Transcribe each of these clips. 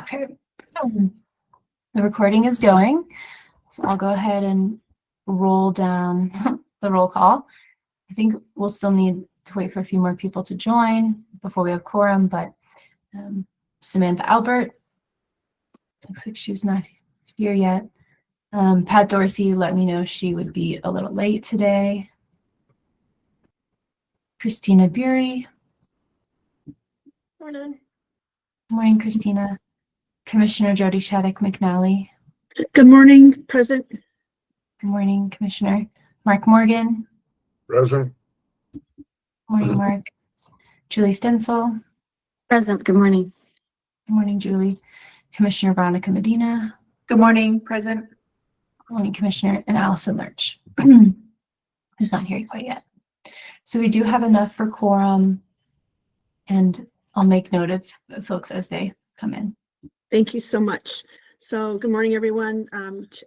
Okay. The recording is going, so I'll go ahead and roll down the roll call. I think we'll still need to wait for a few more people to join before we have quorum, but Samantha Albert, looks like she's not here yet. Pat Dorsey let me know she would be a little late today. Christina Bury. Morning. Morning, Christina. Commissioner Jody Shattuck McNally. Good morning, President. Good morning, Commissioner. Mark Morgan. Present. Morning, Mark. Julie Stensel. Present. Good morning. Good morning, Julie. Commissioner Veronica Medina. Good morning, Present. Good morning, Commissioner. And Allison Lurch, who's not here quite yet. So we do have enough for quorum, and I'll make note of folks as they come in. Thank you so much. So good morning, everyone.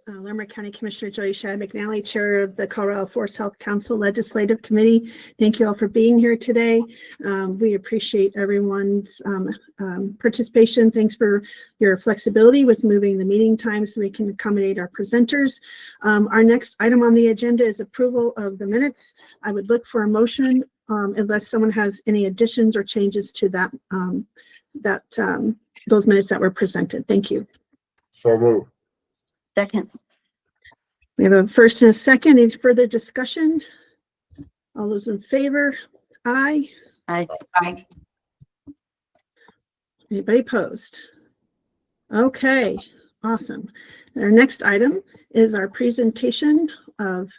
Limerick County Commissioner Jody Shattuck McNally, Chair of the Colorado Forest Health Council Legislative Committee. Thank you all for being here today. We appreciate everyone's participation. Thanks for your flexibility with moving the meeting time so we can accommodate our presenters. Our next item on the agenda is approval of the minutes. I would look for a motion unless someone has any additions or changes to that those minutes that were presented. Thank you. So moved. Second. We have a first and a second. Any further discussion? All those in favor? Aye. Aye. Aye. Anybody opposed? Okay, awesome. Our next item is our presentation of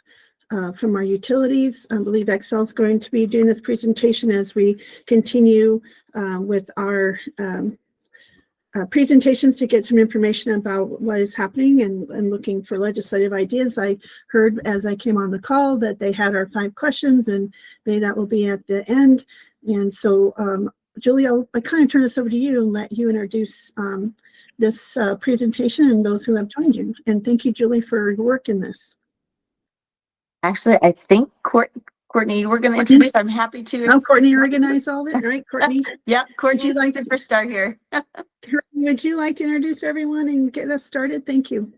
from our utilities. I believe Excel is going to be doing this presentation as we continue with our presentations to get some information about what is happening and looking for legislative ideas. I heard as I came on the call that they had our 5 questions, and maybe that will be at the end. And so, Julie, I'll kind of turn this over to you and let you introduce this presentation and those who have joined you. And thank you, Julie, for your work in this. Actually, I think Courtney, you were going to introduce. I'm happy to. Oh, Courtney organized all of it, right, Courtney? Yep, Courtney's like the superstar here. Would you like to introduce everyone and get us started? Thank you.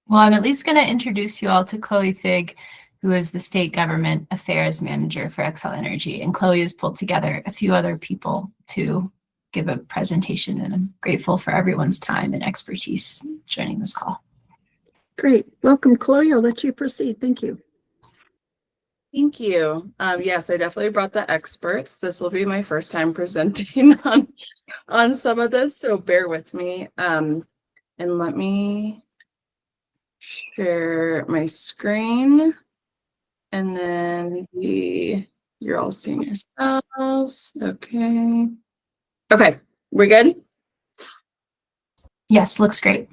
Well, I'm at least going to introduce you all to Chloe Figg, who is the State Government Affairs Manager for Xcel Energy. And Chloe has pulled together a few other people to give a presentation, and I'm grateful for everyone's time and expertise joining this call. Great. Welcome, Chloe. I'll let you proceed. Thank you. Thank you. Yes, I definitely brought the experts. This will be my first time presenting on some of this, so bear with me. And let me share my screen, and then you're all seeing yourselves. Okay. Okay, we're good? Yes, looks great.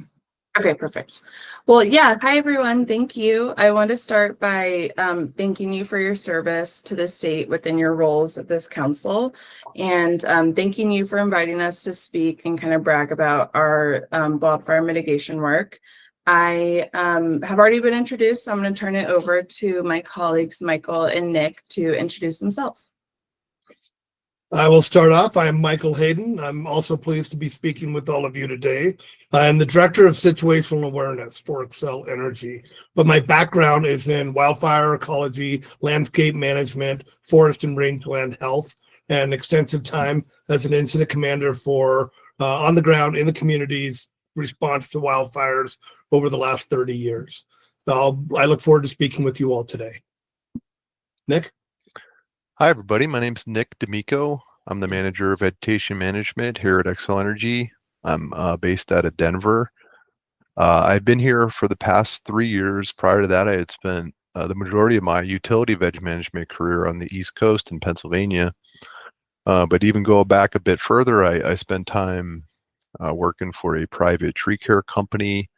Okay, perfect. Well, yeah, hi everyone. Thank you. I want to start by thanking you for your service to the state within your roles at this council, and thanking you for inviting us to speak and kind of brag about our wildfire mitigation work. I have already been introduced, so I'm going to turn it over to my colleagues, Michael and Nick, to introduce themselves. I will start off. I am Michael Hayden. I'm also pleased to be speaking with all of you today. I am the Director of Situational Awareness for Xcel Energy, but my background is in wildfire ecology, landscape management, forest and rangeland health, and extensive time as an incident commander for on the ground in the communities response to wildfires over the last 30 years. I look forward to speaking with you all today. Nick? Hi, everybody. My name is Nick D'Amico. I'm the Manager of Vegetation Management here at Xcel Energy. I'm based out of Denver. I've been here for the past 3 years. Prior to that, I had spent the majority of my utility veg management career on the East Coast in Pennsylvania. But even go back a bit further, I spent time working for a private tree care company,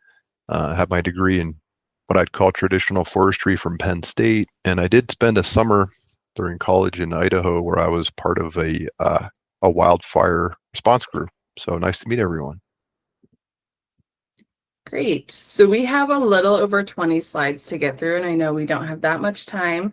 have my degree in what I'd call traditional forestry from Penn State. And I did spend a summer during college in Idaho where I was part of a wildfire response group. So nice to meet everyone. Great. So we have a little over 20 slides to get through, and I know we don't have that much time.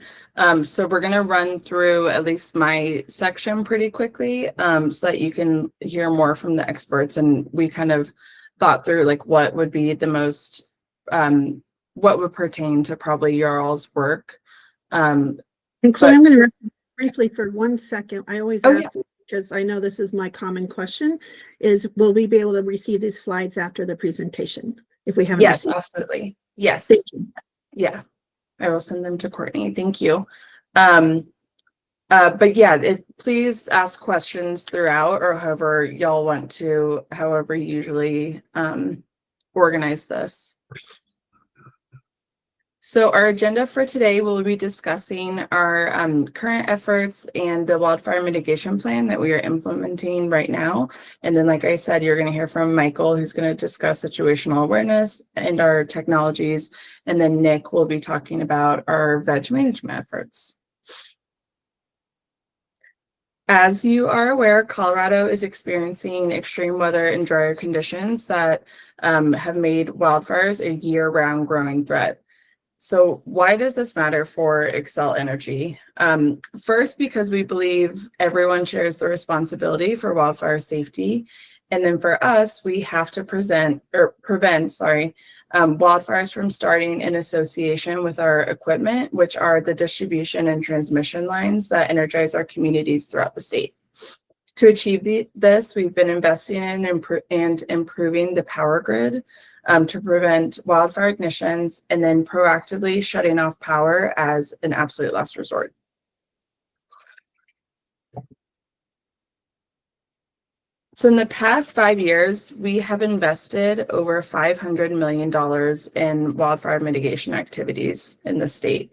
So we're going to run through at least my section pretty quickly, so that you can hear more from the experts. And we kind of thought through like what would be the most, what would pertain to probably your all's work. And Chloe, I'm going to briefly for 1 second. I always Oh, ask, because I know this is my common question, is will we be able to receive these slides after the presentation if we haven't? Yes, received? absolutely. Yes. Thank you. Yeah, I will send them to Courtney. Thank you. But yeah, please ask questions throughout, or however y'all want to, however you usually organize this. So our agenda for today, we'll be discussing our current efforts and the wildfire mitigation plan that we are implementing right now. And then, like I said, you're going to hear from Michael, who's going to discuss situational awareness and our technologies. And then Nick will be talking about our veg management efforts. As you are aware, Colorado is experiencing extreme weather and drier conditions that have made wildfires a year-round growing threat. So why does this matter for Xcel Energy? First, because we believe everyone shares the responsibility for wildfire safety. And then for us, we have to prevent wildfires from starting in association with our equipment, which are the distribution and transmission lines that energize our communities throughout the state. To achieve this, we've been investing in and improving the power grid to prevent wildfire ignitions, and then proactively shutting off power as an absolute last resort. So in the past 5 years, we have invested over $500 million in wildfire mitigation activities in the state.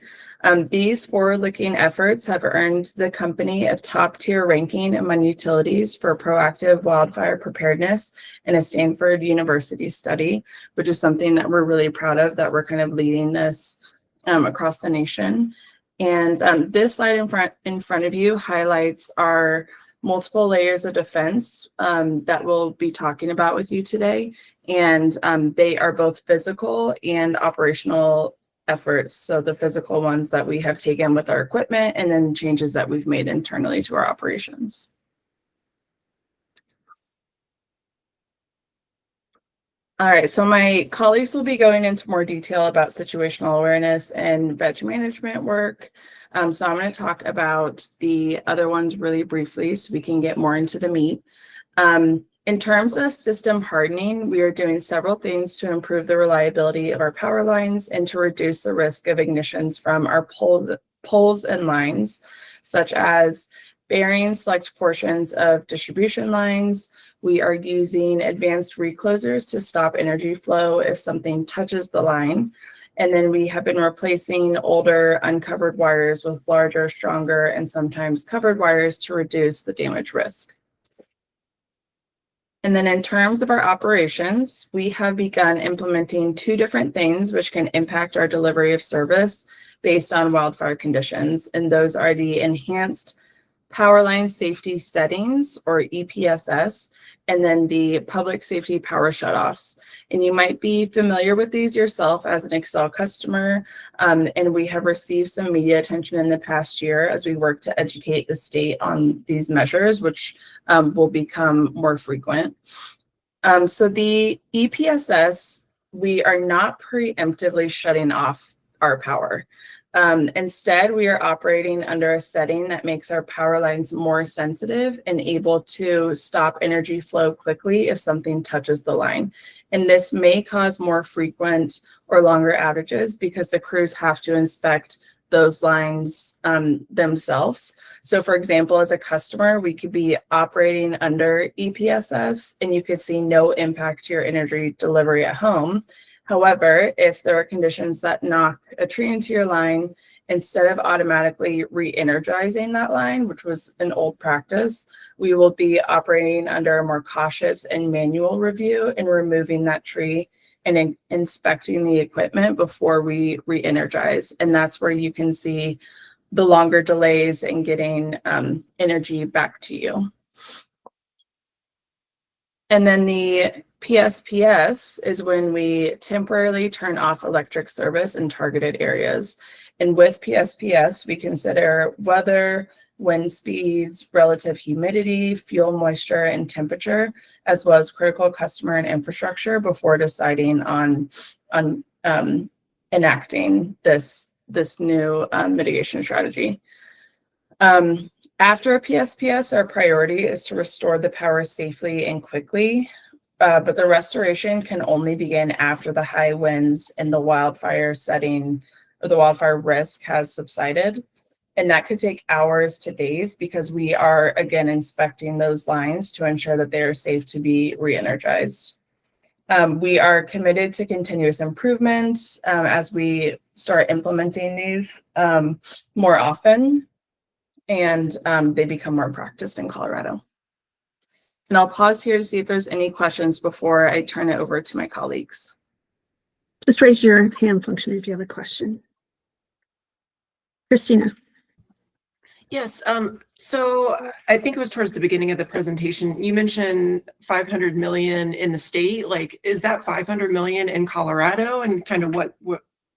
These forward-looking efforts have earned the company a top-tier ranking among utilities for proactive wildfire preparedness in a Stanford University study, which is something that we're really proud of, that we're kind of leading this across the nation. And this slide in front of you highlights our multiple layers of defense that we'll be talking about with you today. And they are both physical and operational efforts. So the physical ones that we have taken with our equipment, and then changes that we've made internally to our operations. All right, so my colleagues will be going into more detail about situational awareness and veg management work. So I'm going to talk about the other ones really briefly so we can get more into the meat. In terms of system hardening, we are doing several things to improve the reliability of our power lines and to reduce the risk of ignitions from our poles and lines, such as burying select portions of distribution lines. We are using advanced reclosers to stop energy flow if something touches the line. And then we have been replacing older uncovered wires with larger, stronger, and sometimes covered wires to reduce the damage risk. And then in terms of our operations, we have begun implementing 2 different things which can impact our delivery of service based on wildfire conditions. And those are the Enhanced Power Line Safety Settings, or EPSS, and then the Public Safety Power Shutoffs. And you might be familiar with these yourself as an Xcel customer. And we have received some media attention in the past year as we work to educate the state on these measures, which will become more frequent. So the EPSS, we are not preemptively shutting off our power. Instead, we are operating under a setting that makes our power lines more sensitive and able to stop energy flow quickly if something touches the line. And this may cause more frequent or longer outages because the crews have to inspect those lines themselves. So for example, as a customer, we could be operating under EPSS and you could see no impact to your energy delivery at home. However, if there are conditions that knock a tree into your line, instead of automatically re-energizing that line, which was an old practice, we will be operating under a more cautious and manual review and removing that tree and inspecting the equipment before we re-energize. And that's where you can see the longer delays in getting energy back to you. And then the PSPS is when we temporarily turn off electric service in targeted areas. And with PSPS, we consider weather, wind speeds, relative humidity, fuel moisture, and temperature, as well as critical customer and infrastructure before deciding on enacting this new mitigation strategy. After PSPS, our priority is to restore the power safely and quickly, but the restoration can only begin after the high winds and the wildfire setting or the wildfire risk has subsided. And that could take hours to days because we are, again, inspecting those lines to ensure that they are safe to be re-energized. We are committed to continuous improvement as we start implementing these more often, and they become more practiced in Colorado. And I'll pause here to see if there's any questions before I turn it over to my colleagues. Just raise your hand function if you have a question. Christina. Yes, so I think it was towards the beginning of the presentation, you mentioned 500 million in the state. Like, is that 500 million in Colorado, and kind of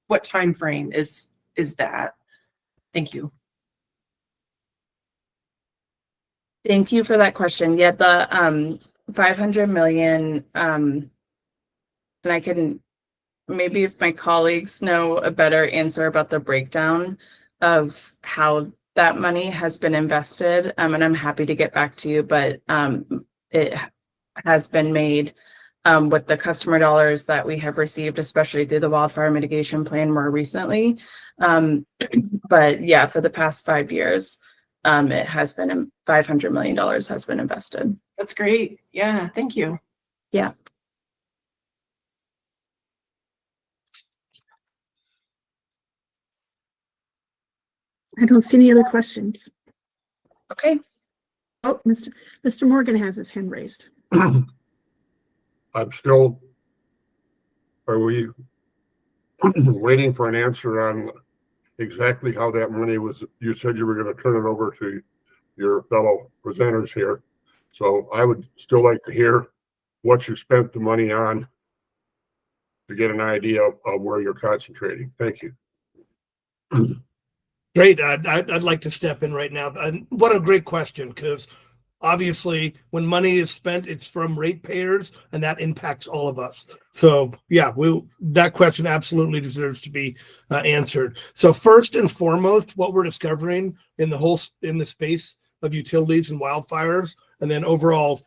what time frame is that? Thank you. Thank you for that question. Yeah, the 500 million, and I can, maybe if my colleagues know a better answer about the breakdown of how that money has been invested, and I'm happy to get back to you, but it has been made with the customer dollars that we have received, especially through the wildfire mitigation plan more recently. But yeah, for the past 5 years, it has been $500 million has been invested. That's great. Yeah, thank you. Yeah. I don't see any other questions. Okay. Oh, Mr. Morgan has his hand raised. I'm still, are we waiting for an answer on exactly how that money was? You said you were going to turn it over to your fellow presenters here. So I would still like to hear what you spent the money on to get an idea of where you're concentrating. Thank you. Great. I'd like to step in right now. And what a great question, because obviously when money is spent, it's from ratepayers, and that impacts all of us. So yeah, that question absolutely deserves to be answered. So first and foremost, what we're discovering in the space of utilities and wildfires, and then overall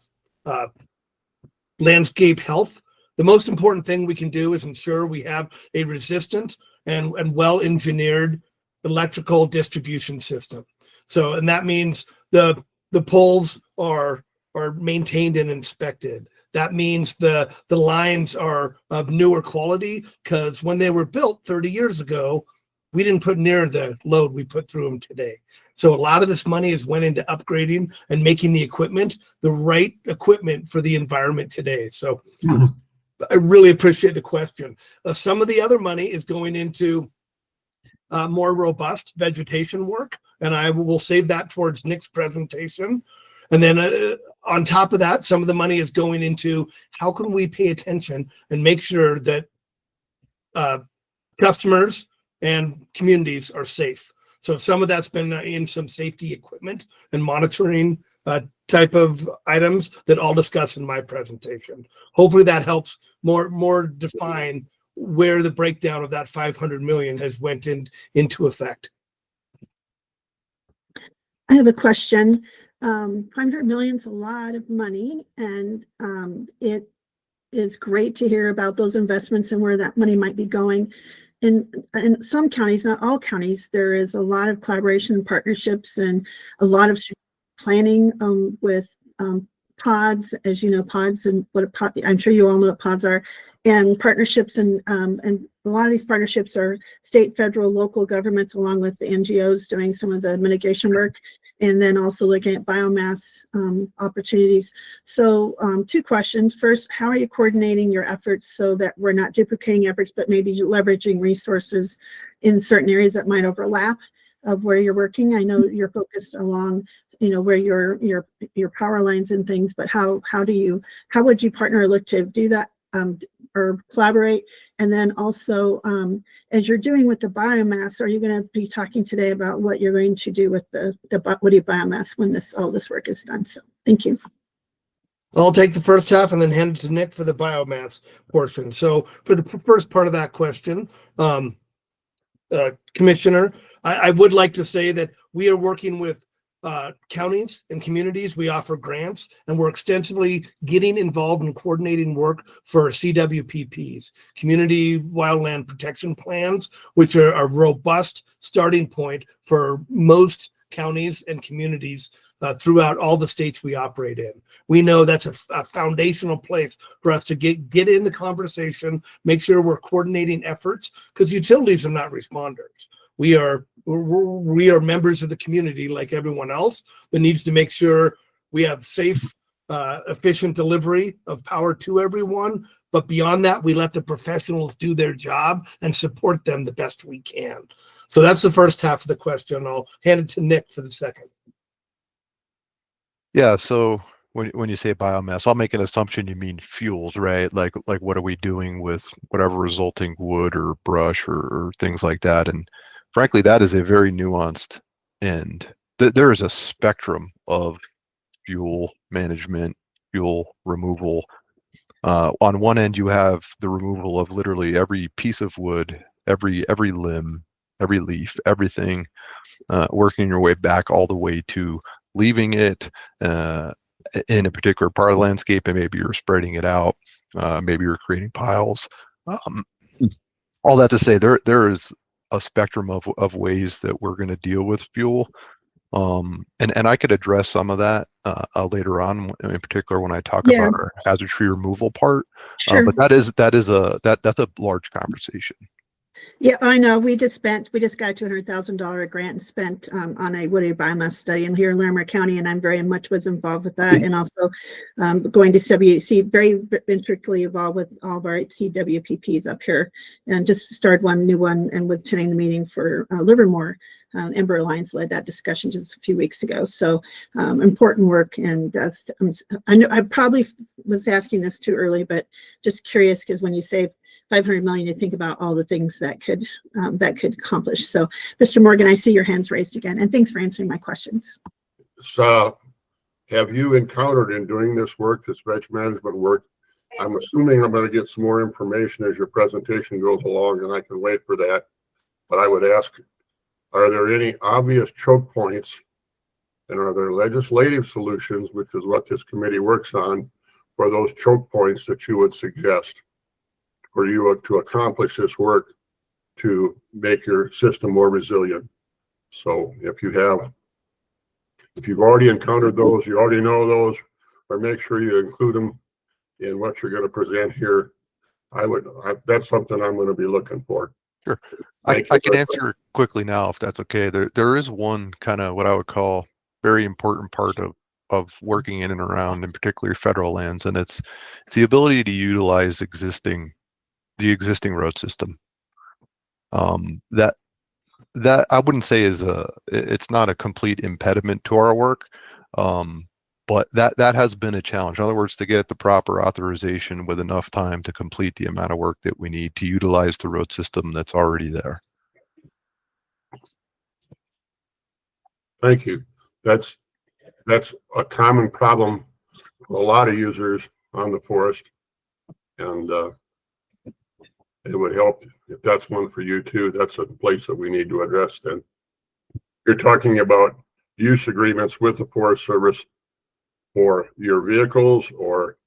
landscape health, the most important thing we can do is ensure we have a resistant and well-engineered electrical distribution system. So, and that means the poles are maintained and inspected. That means the lines are of newer quality, because when they were built 30 years ago, we didn't put near the load we put through them today. So a lot of this money has went into upgrading and making the equipment the right equipment for the environment today. So I really appreciate the question. Some of the other money is going into more robust vegetation work, and I will save that towards Nick's presentation. And then on top of that, some of the money is going into how can we pay attention and make sure that customers and communities are safe. So some of that's been in some safety equipment and monitoring type of items that I'll discuss in my presentation. Hopefully that helps more define where the breakdown of that 500 million has went into effect. I have a question. 500 million is a lot of money, and it is great to hear about those investments and where that money might be going. In some counties, not all counties, there is a lot of collaboration, partnerships, and a lot of planning with pods, as you know, pods, and what a pod, I'm sure you all know what pods are, and partnerships, and a lot of these partnerships are state, federal, local governments, along with the NGOs doing some of the mitigation work, and then also looking at biomass opportunities. So 2 questions. First, how are you coordinating your efforts so that we're not duplicating efforts, but maybe leveraging resources in certain areas that might overlap of where you're working? I know you're focused along where your power lines and things, but how would you partner or look to do that, or collaborate? And then also, as you're doing with the biomass, are you going to be talking today about what you're going to do with the woody biomass when all this work is done? So thank you. I'll take the first half and then hand it to Nick for the biomass portion. So for the first part of that question, Commissioner, I would like to say that we are working with counties and communities. We offer grants, and we're extensively getting involved in coordinating work for CWPPs, Community Wildland Protection Plans, which are a robust starting point for most counties and communities throughout all the states we operate in. We know that's a foundational place for us to get in the conversation, make sure we're coordinating efforts, because utilities are not responders. We are members of the community like everyone else that needs to make sure we have safe, efficient delivery of power to everyone. But beyond that, we let the professionals do their job and support them the best we can. So that's the first half of the question. I'll hand it to Nick for the second. Yeah, so when you say biomass, I'll make an assumption you mean fuels, right? Like what are we doing with whatever resulting wood or brush or things like that? And frankly, that is a very nuanced end. There is a spectrum of fuel management, fuel removal. On one end, you have the removal of literally every piece of wood, every limb, every leaf, everything, working your way back all the way to leaving it in a particular part of the landscape, and maybe you're spreading it out, maybe you're creating piles. All that to say, there is a spectrum of ways that we're going to deal with fuel, and I could address some of that later on, in particular when I talk about our hazard tree removal part. Sure. But that's a large conversation. Yeah, I know. We just got a $200,000 grant and spent on a woody biomass study in here in Larimer County, and I'm very much was involved with that, and also going to CWC, very intricately involved with all of our CWPPs up here, and just started one new one and was attending the meeting for Livermore. Ember Alliance led that discussion just a few weeks ago. So important work, and I know I probably was asking this too early, but just curious, because when you say 500 million, you think about all the things that could accomplish. So, Mr. Morgan, I see your hands raised again, and thanks for answering my questions. So, have you encountered in doing this work, this veg management work? I'm assuming I'm going to get some more information as your presentation goes along, and I can wait for that. But I would ask, are there any obvious choke points, and are there legislative solutions, which is what this committee works on, for those choke points that you would suggest for you to accomplish this work to make your system more resilient? So if you've already encountered those, you already know those, or make sure you include them in what you're going to present here. That's something I'm going to be looking for. Sure. I can answer quickly now, if that's okay. There is one kind of what I would call very important part of working in and around, in particular federal lands, and it's the ability to utilize the existing road system. That I wouldn't say it's not a complete impediment to our work, but that has been a challenge. In other words, to get the proper authorization with enough time to complete the amount of work that we need to utilize the road system that's already there. Thank you. That's a common problem for a lot of users on the forest, and it would help if that's one for you too. That's a place that we need to address then. You're talking about use agreements with the Forest Service for your vehicles or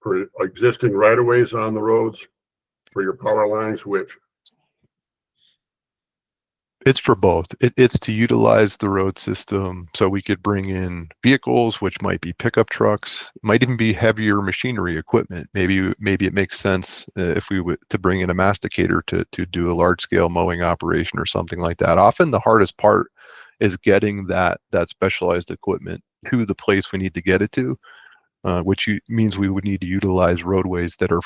for existing right-of-ways on the roads for your power lines, which? It's for both. It's to utilize the road system so we could bring in vehicles, which might be pickup trucks, might even be heavier machinery equipment. Maybe it makes sense if we would to bring in a masticator to do a large scale mowing operation or something like that. Often the hardest part is getting that specialized equipment to the place we need to get it to, which means we would need to utilize roadways that are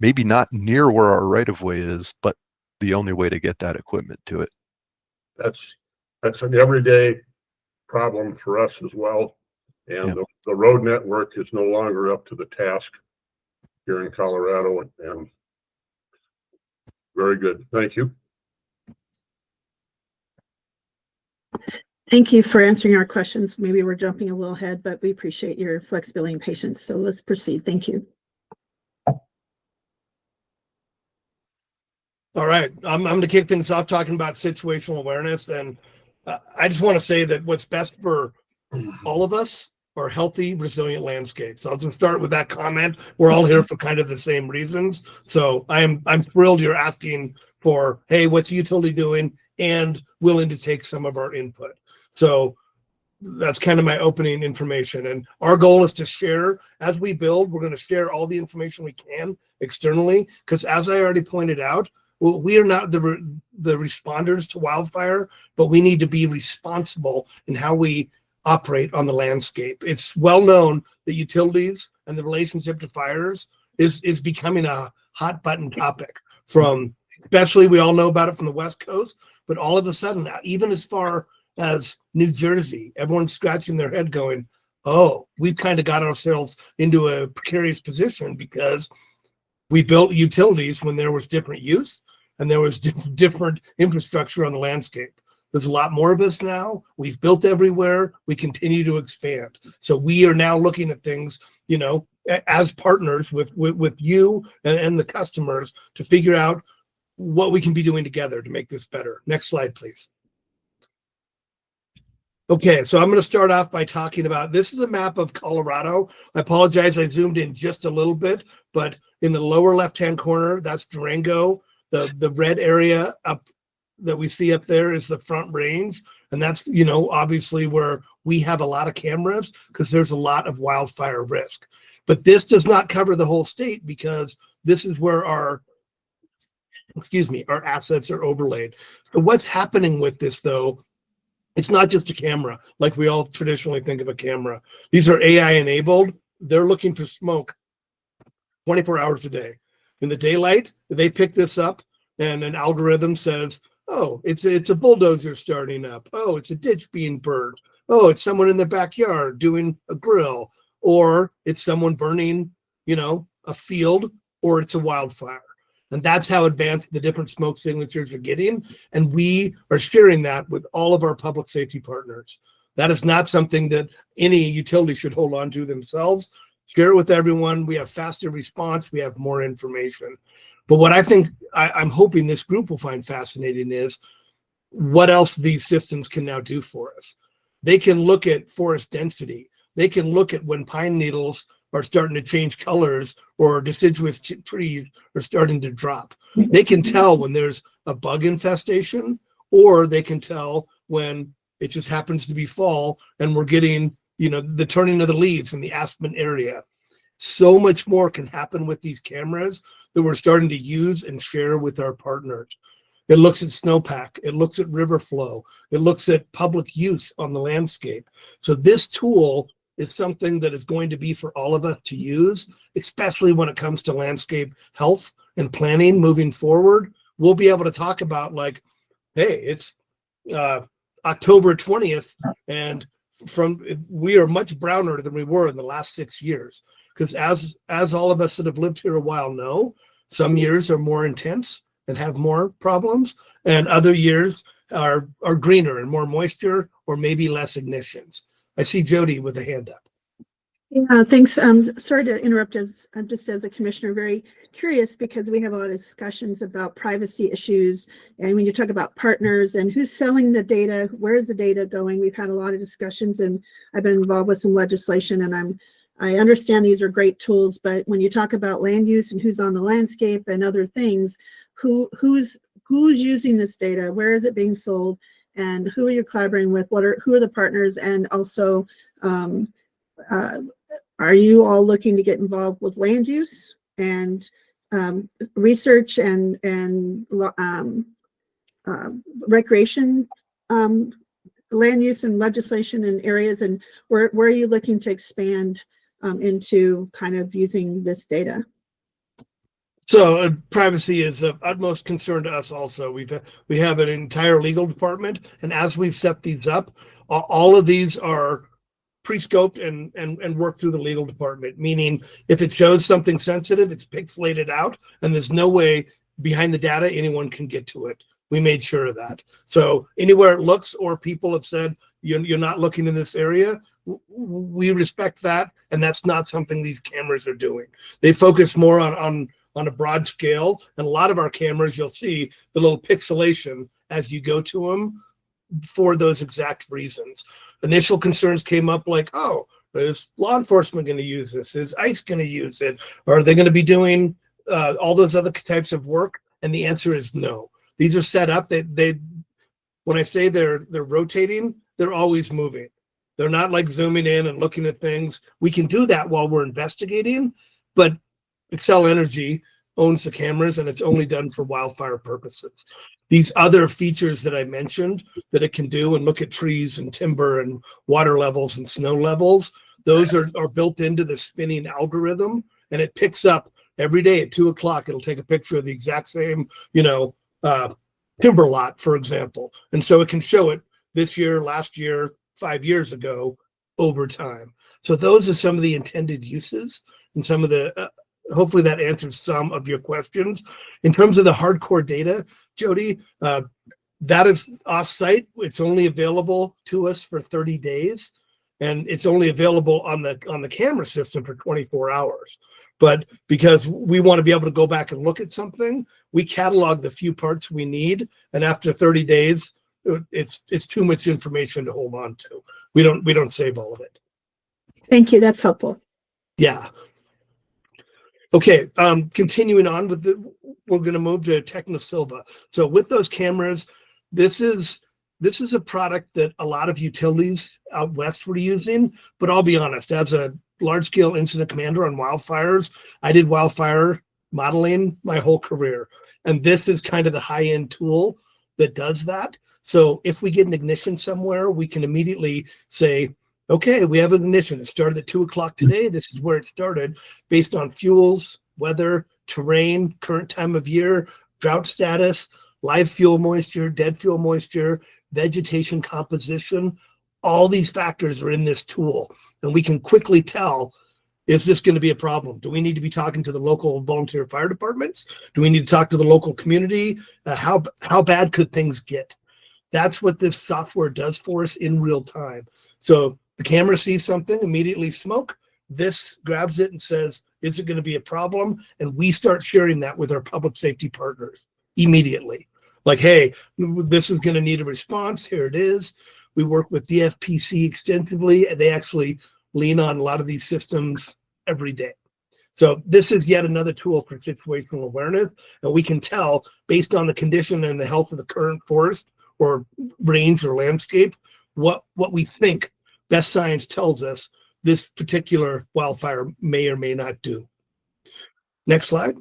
maybe not near where our right of way is, but the only way to get that equipment to it. That's an everyday problem for us as well. And Yeah. the road network is no longer up to the task here in Colorado, and very good. Thank you. Thank you for answering our questions. Maybe we're jumping a little ahead, but we appreciate your flexibility and patience. So let's proceed. Thank you. All right, I'm going to kick things off talking about situational awareness. And I just want to say that what's best for all of us are healthy, resilient landscapes. I'll just start with that comment. We're all here for kind of the same reasons. So I'm thrilled you're asking for, hey, what's the utility doing, and willing to take some of our input. So that's kind of my opening information. And our goal is to share as we build. We're going to share all the information we can externally, because as I already pointed out, well, we are not the responders to wildfire, but we need to be responsible in how we operate on the landscape. It's well known that utilities and the relationship to fires is becoming a hot button topic, from, especially we all know about it from the West Coast, but all of a sudden, even as far as New Jersey, everyone's scratching their head going, oh, we've kind of got ourselves into a precarious position because we built utilities when there was different use and there was different infrastructure on the landscape. There's a lot more of us now. We've built everywhere. We continue to expand. So we are now looking at things, you know, as partners with you and the customers to figure out what we can be doing together to make this better. Next slide, please. Okay, so I'm going to start off by talking about, this is a map of Colorado. I apologize, I zoomed in just a little bit, but in the lower left-hand corner, that's Durango. The red area up that we see up there is the Front Range. And that's, you know, obviously where we have a lot of cameras because there's a lot of wildfire risk. But this does not cover the whole state because this is where our assets are overlaid. So what's happening with this, though, it's not just a camera like we all traditionally think of a camera. These are AI enabled. They're looking for smoke 24 hours a day. In the daylight, they pick this up and an algorithm says, oh, it's a bulldozer starting up. Oh, it's a ditch being burned. Oh, it's someone in the backyard doing a grill, or it's someone burning, you know, a field, or it's a wildfire. And that's how advanced the different smoke signatures are getting. And we are sharing that with all of our public safety partners. That is not something that any utility should hold on to themselves. Share it with everyone. We have faster response. We have more information. But what I think I'm hoping this group will find fascinating is what else these systems can now do for us. They can look at forest density. They can look at when pine needles are starting to change colors or deciduous trees are starting to drop. They can tell when there's a bug infestation, or they can tell when it just happens to be fall and we're getting, you know, the turning of the leaves in the aspen area. So much more can happen with these cameras that we're starting to use and share with our partners. It looks at snowpack. It looks at river flow. It looks at public use on the landscape. So this tool is something that is going to be for all of us to use, especially when it comes to landscape health and planning moving forward. We'll be able to talk about, like, hey, it's October 20th, and we are much browner than we were in the last 6 years. Because as all of us that have lived here a while know, some years are more intense and have more problems, and other years are greener and more moisture, or maybe less ignitions. I see Jody with a hand up. Yeah, thanks. Sorry to interrupt. I'm just as a commissioner, very curious because we have a lot of discussions about privacy issues. And when you talk about partners and who's selling the data, where is the data going? We've had a lot of discussions, and I've been involved with some legislation, and I understand these are great tools, but when you talk about land use and who's on the landscape and other things, who's using this data? Where is it being sold? And who are you collaborating with? Who are the partners? And also, are you all looking to get involved with land use and research and recreation, land use and legislation in areas? And where are you looking to expand into kind of using this data? So privacy is of utmost concern to us also. We have an entire legal department, and as we've set these up, All of these are pre-scoped and work through the legal department, meaning if it shows something sensitive, it's pixelated out and there's no way behind the data anyone can get to it. We made sure of that. So anywhere it looks or people have said, you're not looking in this area, we respect that. And that's not something these cameras are doing. They focus more on a broad scale. And a lot of our cameras, you'll see the little pixelation as you go to them for those exact reasons. Initial concerns came up like, oh, is law enforcement going to use this? Is ICE going to use it? Or are they going to be doing all those other types of work? And the answer is no. These are set up. They when I say they're rotating, they're always moving. They're not like zooming in and looking at things. We can do that while we're investigating, but Xcel Energy owns the cameras and it's only done for wildfire purposes. These other features that I mentioned that it can do and look at trees and timber and water levels and snow levels, those are built into the spinning algorithm, and it picks up every day at 2 o'clock. It'll take a picture of the exact same, timber lot, for example. And so it can show it this year, last year, 5 years ago, over time. So those are some of the intended uses and some of the, hopefully that answers some of your questions. In terms of the hardcore data, Jody, that is off-site. It's only available to us for 30 days, and it's only available on the camera system for 24 hours. But because we want to be able to go back and look at something, we catalog the few parts we need, and after 30 days, it's too much information to hold on to. We don't save all of it. Thank you. That's helpful. Yeah. Okay, continuing on with we're going to move to Technosilva. So with those cameras, this is a product that a lot of utilities out west were using, but I'll be honest, as a large-scale incident commander on wildfires, I did wildfire modeling my whole career. And this is kind of the high-end tool that does that. So if we get an ignition somewhere, we can immediately say, okay, we have an ignition. It started at 2 o'clock today. This is where it started based on fuels, weather, terrain, current time of year, drought status, live fuel moisture, dead fuel moisture, vegetation composition. All these factors are in this tool, and we can quickly tell, is this going to be a problem? Do we need to be talking to the local volunteer fire departments? Do we need to talk to the local community? How bad could things get? That's what this software does for us in real time. So the camera sees something, immediately smoke. This grabs it and says, is it going to be a problem? And we start sharing that with our public safety partners immediately. Like, hey, this is going to need a response. Here it is. We work with DFPC extensively, and they actually lean on a lot of these systems every day. So this is yet another tool for situational awareness. And we can tell based on the condition and the health of the current forest or range or landscape, what we think best science tells us this particular wildfire may or may not do. Next slide.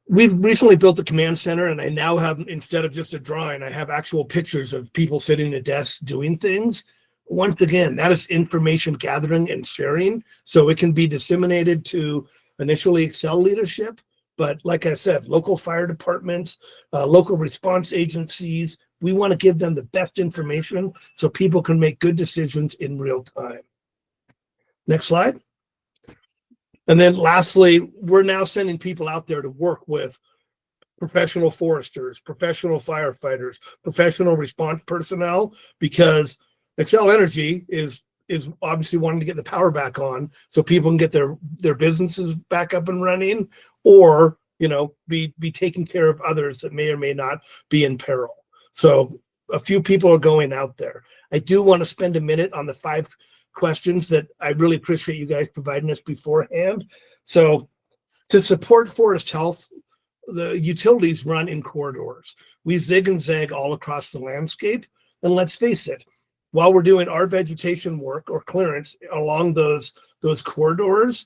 We've recently built a command center, and I now have, instead of just a drawing, I have actual pictures of people sitting at desks doing things. Once again, that is information gathering and sharing, so it can be disseminated to initially Xcel leadership. But like I said, local fire departments, local response agencies, we want to give them the best information so people can make good decisions in real time. Next slide. And then lastly, we're now sending people out there to work with professional foresters, professional firefighters, professional response personnel, because Xcel Energy is obviously wanting to get the power back on so people can get their businesses back up and running, or be taking care of others that may or may not be in peril. So a few people are going out there. I do want to spend a minute on the 5 questions that I really appreciate you guys providing us beforehand. So to support forest health, the utilities run in corridors. We zig and zag all across the landscape. And let's face it, while we're doing our vegetation work or clearance along those corridors,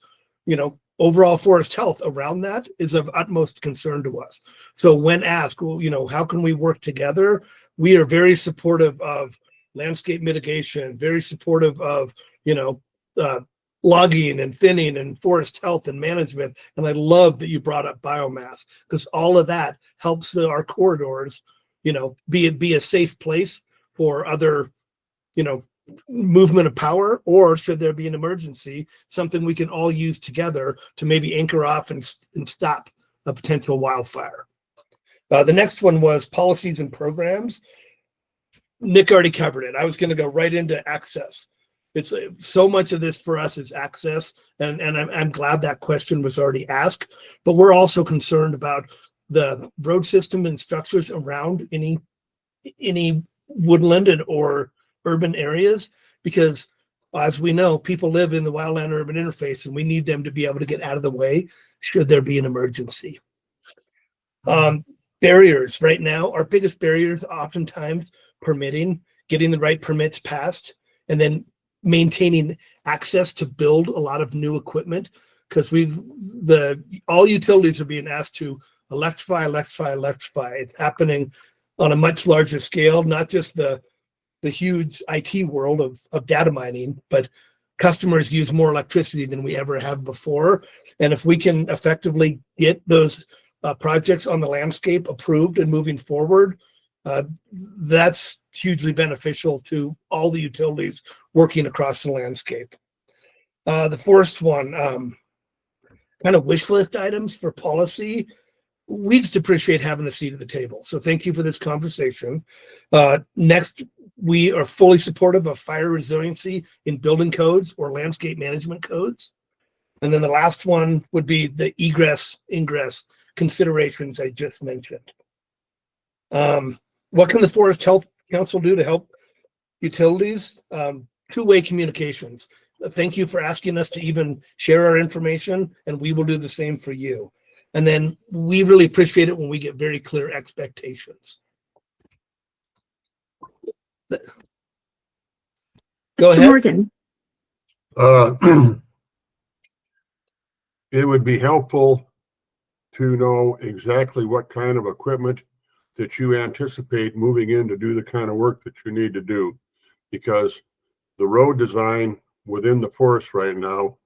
overall forest health around that is of utmost concern to us. So when asked, well, how can we work together? We are very supportive of landscape mitigation, very supportive of, logging and thinning and forest health and management. And I love that you brought up biomass, because all of that helps our corridors, be a safe place for other, movement of power, or should there be an emergency, something we can all use together to maybe anchor off and stop a potential wildfire. The next one was policies and programs. Nick already covered it. I was going to go right into access. It's so much of this for us is access, and I'm glad that question was already asked. But we're also concerned about the road system and structures around any woodland or urban areas, because as we know, people live in the wildland urban interface, and we need them to be able to get out of the way should there be an emergency. Barriers right now, our biggest barriers oftentimes permitting, getting the right permits passed, and then maintaining access to build a lot of new equipment, because all utilities are being asked to electrify. It's happening on a much larger scale, not just the huge IT world of data mining, but customers use more electricity than we ever have before. And if we can effectively get those projects on the landscape approved and moving forward, that's hugely beneficial to all the utilities working across the landscape. The first one, kind of wish list items for policy. We just appreciate having a seat at the table. So thank you for this conversation. Next, we are fully supportive of fire resiliency in building codes or landscape management codes. And then the last one would be the egress, ingress considerations I just mentioned. What can the Forest Health Council do to help utilities? Two-way communications. Thank you for asking us to even share our information, and we will do the same for you. And then we really appreciate it when we get very clear expectations. Go Mr. ahead. Morgan. It would be helpful to know exactly what kind of equipment that you anticipate moving in to do the kind of work that you need to do, because the road design within the forest right now,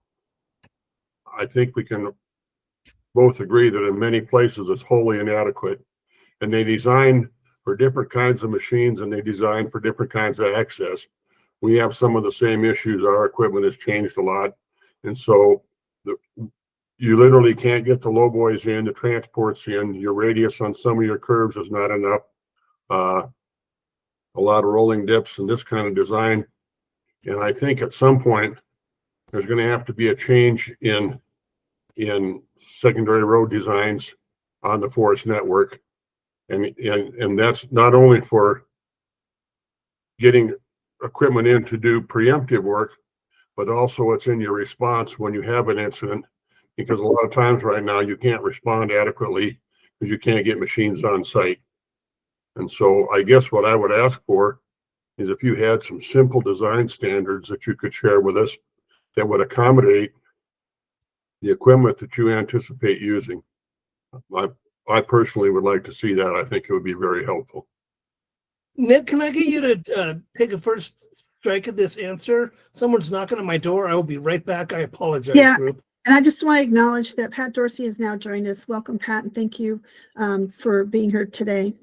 I think we can both agree that in many places it's wholly inadequate, and they design for different kinds of machines and they design for different kinds of access. We have some of the same issues. Our equipment has changed a lot, and so you literally can't get the low boys in, the transports in, your radius on some of your curves is not enough. A lot of rolling dips and this kind of design. And I think at some point there's going to have to be a change in secondary road designs on the forest network. And that's not only for getting equipment in to do preemptive work, but also it's in your response when you have an incident. Because a lot of times right now you can't respond adequately because you can't get machines on site. And so I guess what I would ask for is if you had some simple design standards that you could share with us that would accommodate the equipment that you anticipate using. I personally would like to see that. I think it would be very helpful. Nick, can I get you to take a first strike at this answer? Someone's knocking on my door. I will be right back. I apologize, Yeah. group. And I just want to acknowledge that Pat Dorsey has now joined us. Welcome, Pat, and thank you for being here today.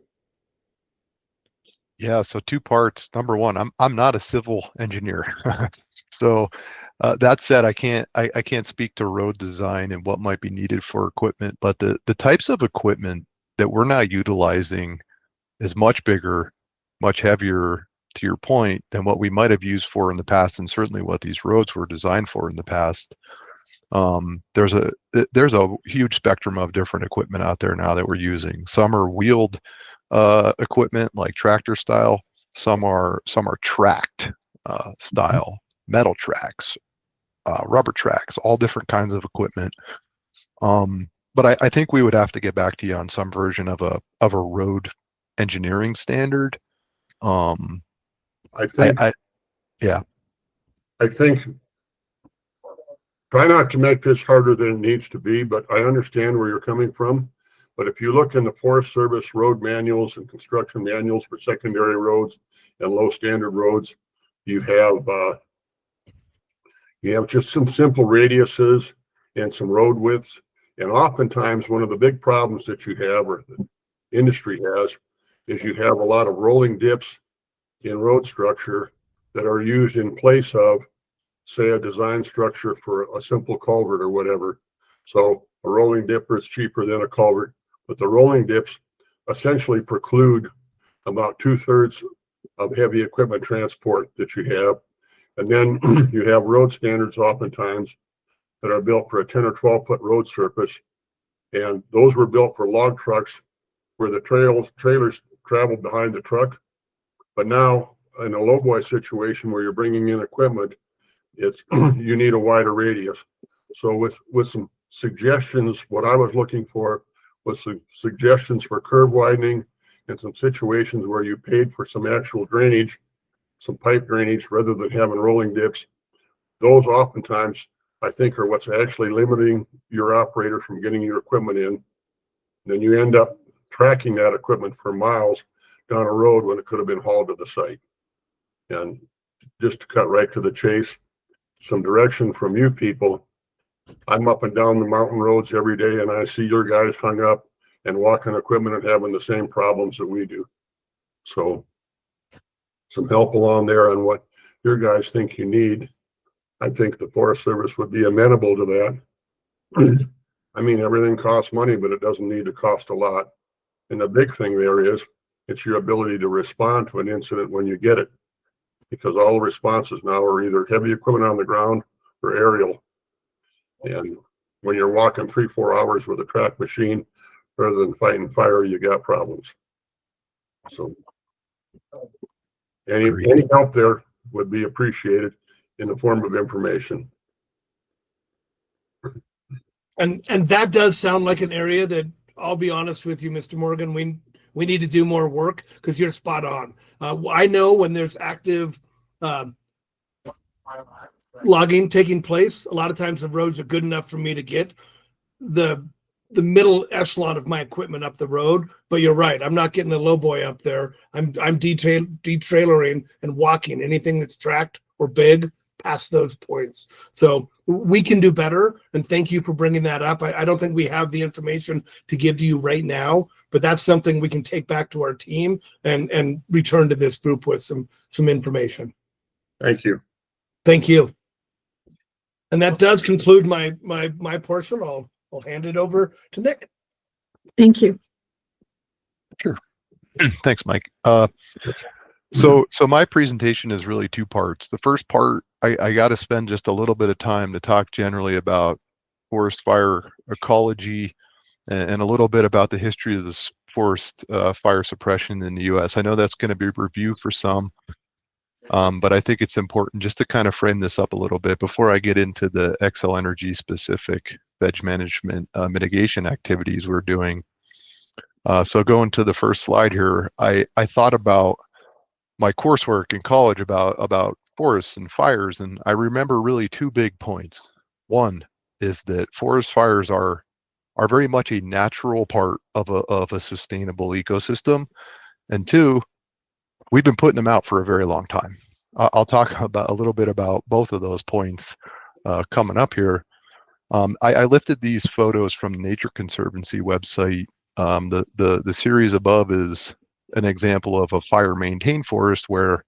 Yeah, so two parts. Number one, I'm not a civil engineer. So that said, I can't speak to road design and what might be needed for equipment, but the types of equipment that we're now utilizing is much bigger, much heavier, to your point, than what we might have used for in the past, and certainly what these roads were designed for in the past. There's a huge spectrum of different equipment out there now that we're using. Some are wheeled equipment like tractor style. Some are tracked style, metal tracks, rubber tracks, all different kinds of equipment. But I think we would have to get back to you on some version of a road engineering standard. I think try not to make this harder than it needs to be, but I understand where you're coming from. But if you look in the Forest Service road manuals and construction manuals for secondary roads and low standard roads, you have just some simple radiuses and some road widths. And oftentimes one of the big problems that you have, or the industry has, is you have a lot of rolling dips in road structure that are used in place of, say, a design structure for a simple culvert or whatever. So a rolling dipper is cheaper than a culvert, but the rolling dips essentially preclude about 2/3 of heavy equipment transport that you have. And then you have road standards oftentimes that are built for a 10 or 12 foot road surface. And those were built for log trucks where the trailers traveled behind the truck. But now in a lowboy situation where you're bringing in equipment, it's you need a wider radius. So with some suggestions, what I was looking for was some suggestions for curb widening and some situations where you paid for some actual drainage, some pipe drainage rather than having rolling dips. Those oftentimes I think are what's actually limiting your operator from getting your equipment in. Then you end up tracking that equipment for miles down a road when it could have been hauled to the site. And just to cut right to the chase, some direction from you people. I'm up and down the mountain roads every day and I see your guys hung up and walking equipment and having the same problems that we do. So some help along there on what your guys think you need. I think the Forest Service would be amenable to that. I mean, everything costs money, but it doesn't need to cost a lot. And the big thing there is, it's your ability to respond to an incident when you get it. Because all the responses now are either heavy equipment on the ground or aerial. And when you're walking 3-4 hours with a track machine, rather than fighting fire, you got problems. So any help there would be appreciated in the form of information. And that does sound like an area that, I'll be honest with you, Mr. Morgan, we need to do more work because you're spot on. I know when there's active logging taking place, a lot of times the roads are good enough for me to get the middle echelon of my equipment up the road. But you're right, I'm not getting a lowboy up there. I'm detrailering and walking anything that's tracked or big past those points. So we can do better. And thank you for bringing that up. I don't think we have the information to give to you right now, but that's something we can take back to our team and return to this group with some information. Thank you. Thank you. And that does conclude my portion. I'll hand it over to Nick. Thank you. Sure. Thanks, Mike. So my presentation is really two parts. The first part, I got to spend just a little bit of time to talk generally about forest fire ecology and a little bit about the history of this forest fire suppression in the U.S. I know that's going to be a review for some, but I think it's important just to kind of frame this up a little bit before I get into the Xcel Energy specific veg management mitigation activities we're doing. So going to the first slide here, I thought about my coursework in college about forests and fires, and I remember really two big points. One is that forest fires are very much a natural part of a sustainable ecosystem, and two, we've been putting them out for a very long time. I'll talk about a little bit about both of those points coming up here. I lifted these photos from the Nature Conservancy website. The series above is an example of a fire maintained forest where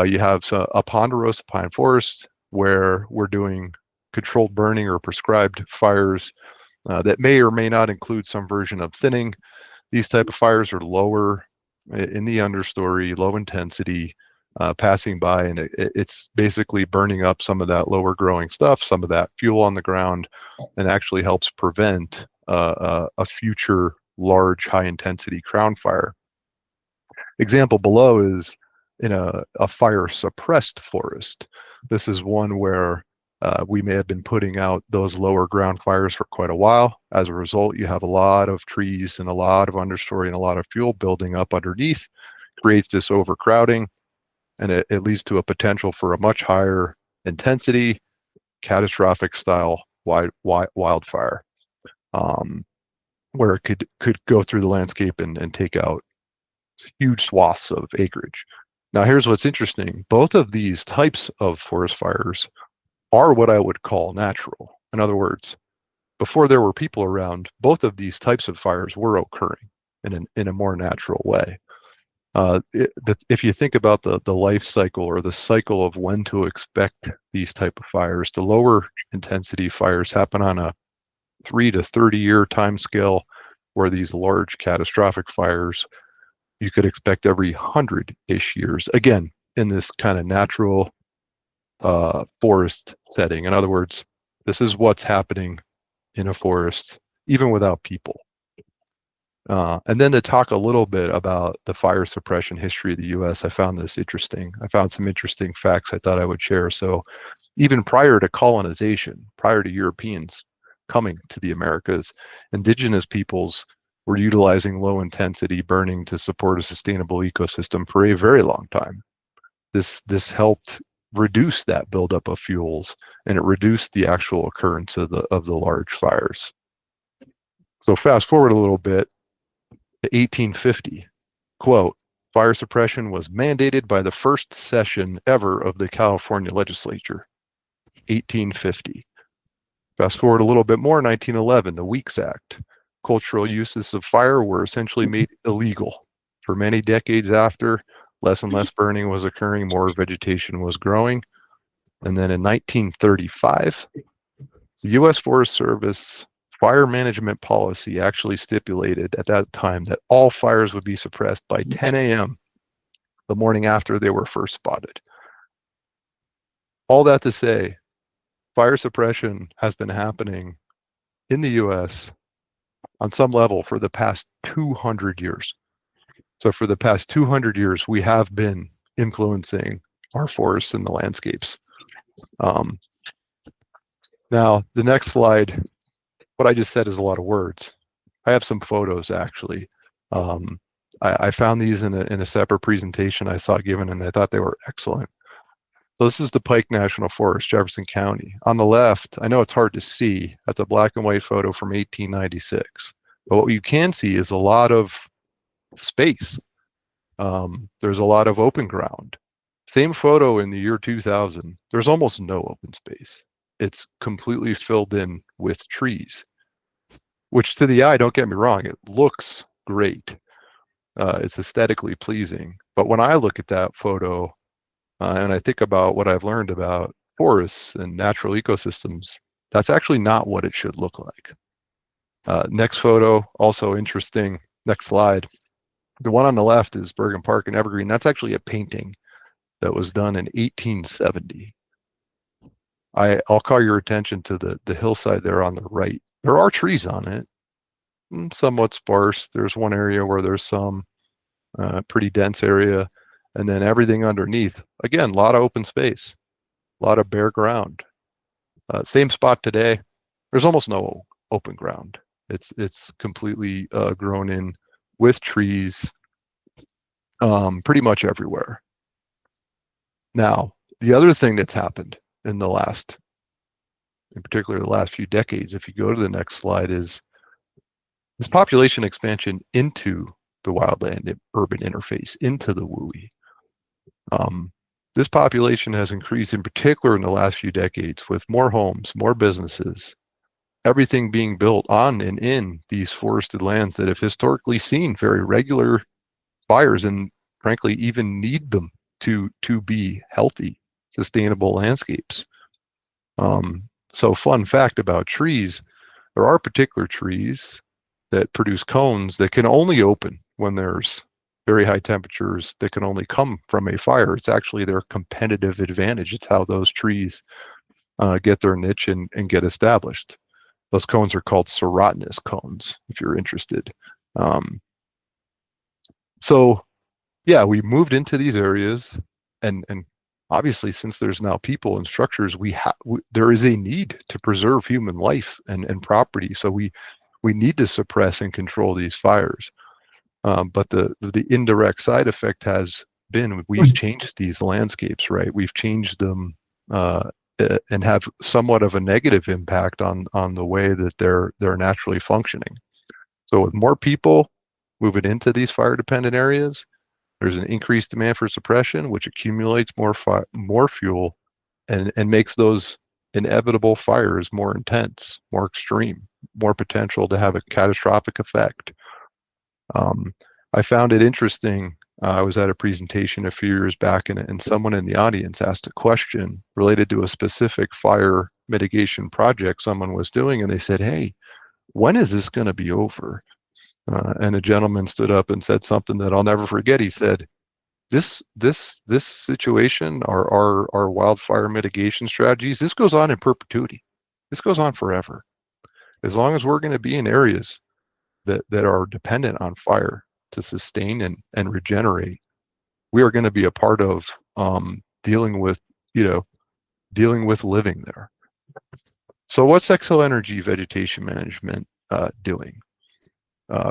you have a ponderosa pine forest where we're doing controlled burning or prescribed fires that may or may not include some version of thinning. These type of fires are lower in the understory, low intensity, passing by, and it's basically burning up some of that lower growing stuff, some of that fuel on the ground, and actually helps prevent a future large high intensity crown fire. Example below is in a fire suppressed forest. This is one where we may have been putting out those lower ground fires for quite a while. As a result, you have a lot of trees and a lot of understory and a lot of fuel building up underneath, creates this overcrowding, and it leads to a potential for a much higher intensity, catastrophic style wildfire, where it could go through the landscape and take out huge swaths of acreage. Now, here's what's interesting. Both of these types of forest fires are what I would call natural. In other words, before there were people around, both of these types of fires were occurring in a more natural way. If you think about the life cycle or the cycle of when to expect these type of fires, the lower intensity fires happen on a 3 to 30 year time scale, where these large catastrophic fires you could expect every 100-ish years, again, in this kind of natural forest setting. In other words, this is what's happening in a forest, even without people. And then to talk a little bit about the fire suppression history of the US, I found this interesting. I found some interesting facts I thought I would share. So even prior to colonization, prior to Europeans coming to the Americas, indigenous peoples were utilizing low intensity burning to support a sustainable ecosystem for a very long time. This helped reduce that buildup of fuels, and it reduced the actual occurrence of the large fires. So fast forward a little bit to 1850, quote, fire suppression was mandated by the first session ever of the California legislature, 1850. Fast forward a little bit more, 1911, the Weeks Act. Cultural uses of fire were essentially made illegal. For many decades after, less and less burning was occurring, more vegetation was growing. And then in 1935, the U.S. Forest Service fire management policy actually stipulated at that time that all fires would be suppressed by 10 a.m. the morning after they were first spotted. All that to say, fire suppression has been happening in the U.S. on some level for the past 200 years. So for the past 200 years, we have been influencing our forests and the landscapes. Now, the next slide, what I just said is a lot of words. I have some photos, actually. I found these in a separate presentation I saw given, and I thought they were excellent. So this is the Pike National Forest, Jefferson County. On the left, I know it's hard to see, that's a black and white photo from 1896. But what you can see is a lot of space. There's a lot of open ground. Same photo in the year 2000, there's almost no open space. It's completely filled in with trees, which to the eye, don't get me wrong, it looks great. It's aesthetically pleasing. But when I look at that photo, and I think about what I've learned about forests and natural ecosystems, that's actually not what it should look like. Next photo, also interesting. Next slide. The one on the left is Bergen Park in Evergreen. That's actually a painting that was done in 1870. I'll call your attention to the hillside there on the right. There are trees on it, somewhat sparse. There's one area where there's some pretty dense area. And then everything underneath, again, a lot of open space, a lot of bare ground. Same spot today. There's almost no open ground. It's completely grown in with trees pretty much everywhere. Now, the other thing that's happened in particular the last few decades, if you go to the next slide, is this population expansion into the wildland urban interface, into the WUI. This population has increased in particular in the last few decades with more homes, more businesses, everything being built on and in these forested lands that have historically seen very regular fires and frankly even need them to be healthy, sustainable landscapes. So fun fact about trees, there are particular trees that produce cones that can only open when there's very high temperatures that can only come from a fire. It's actually their competitive advantage. It's how those trees get their niche and get established. Those cones are called serotinous cones, if you're interested. So yeah, we moved into these areas, and obviously since there's now people and structures, there is a need to preserve human life and property. So we need to suppress and control these fires. But the indirect side effect has been we've changed these landscapes, right? We've changed them and have somewhat of a negative impact on the way that they're naturally functioning. So with more people moving into these fire dependent areas, there's an increased demand for suppression, which accumulates more fuel and makes those inevitable fires more intense, more extreme, more potential to have a catastrophic effect. I found it interesting. I was at a presentation a few years back, and someone in the audience asked a question related to a specific fire mitigation project someone was doing, and they said, "Hey, when is this going to be over?" And a gentleman stood up and said something that I'll never forget. He said, "This situation, our wildfire mitigation strategies, this goes on in perpetuity. This goes on forever. As long as we're going to be in areas that are dependent on fire to sustain and regenerate, we are going to be a part of dealing with living there." So what's Xcel Energy Vegetation Management doing?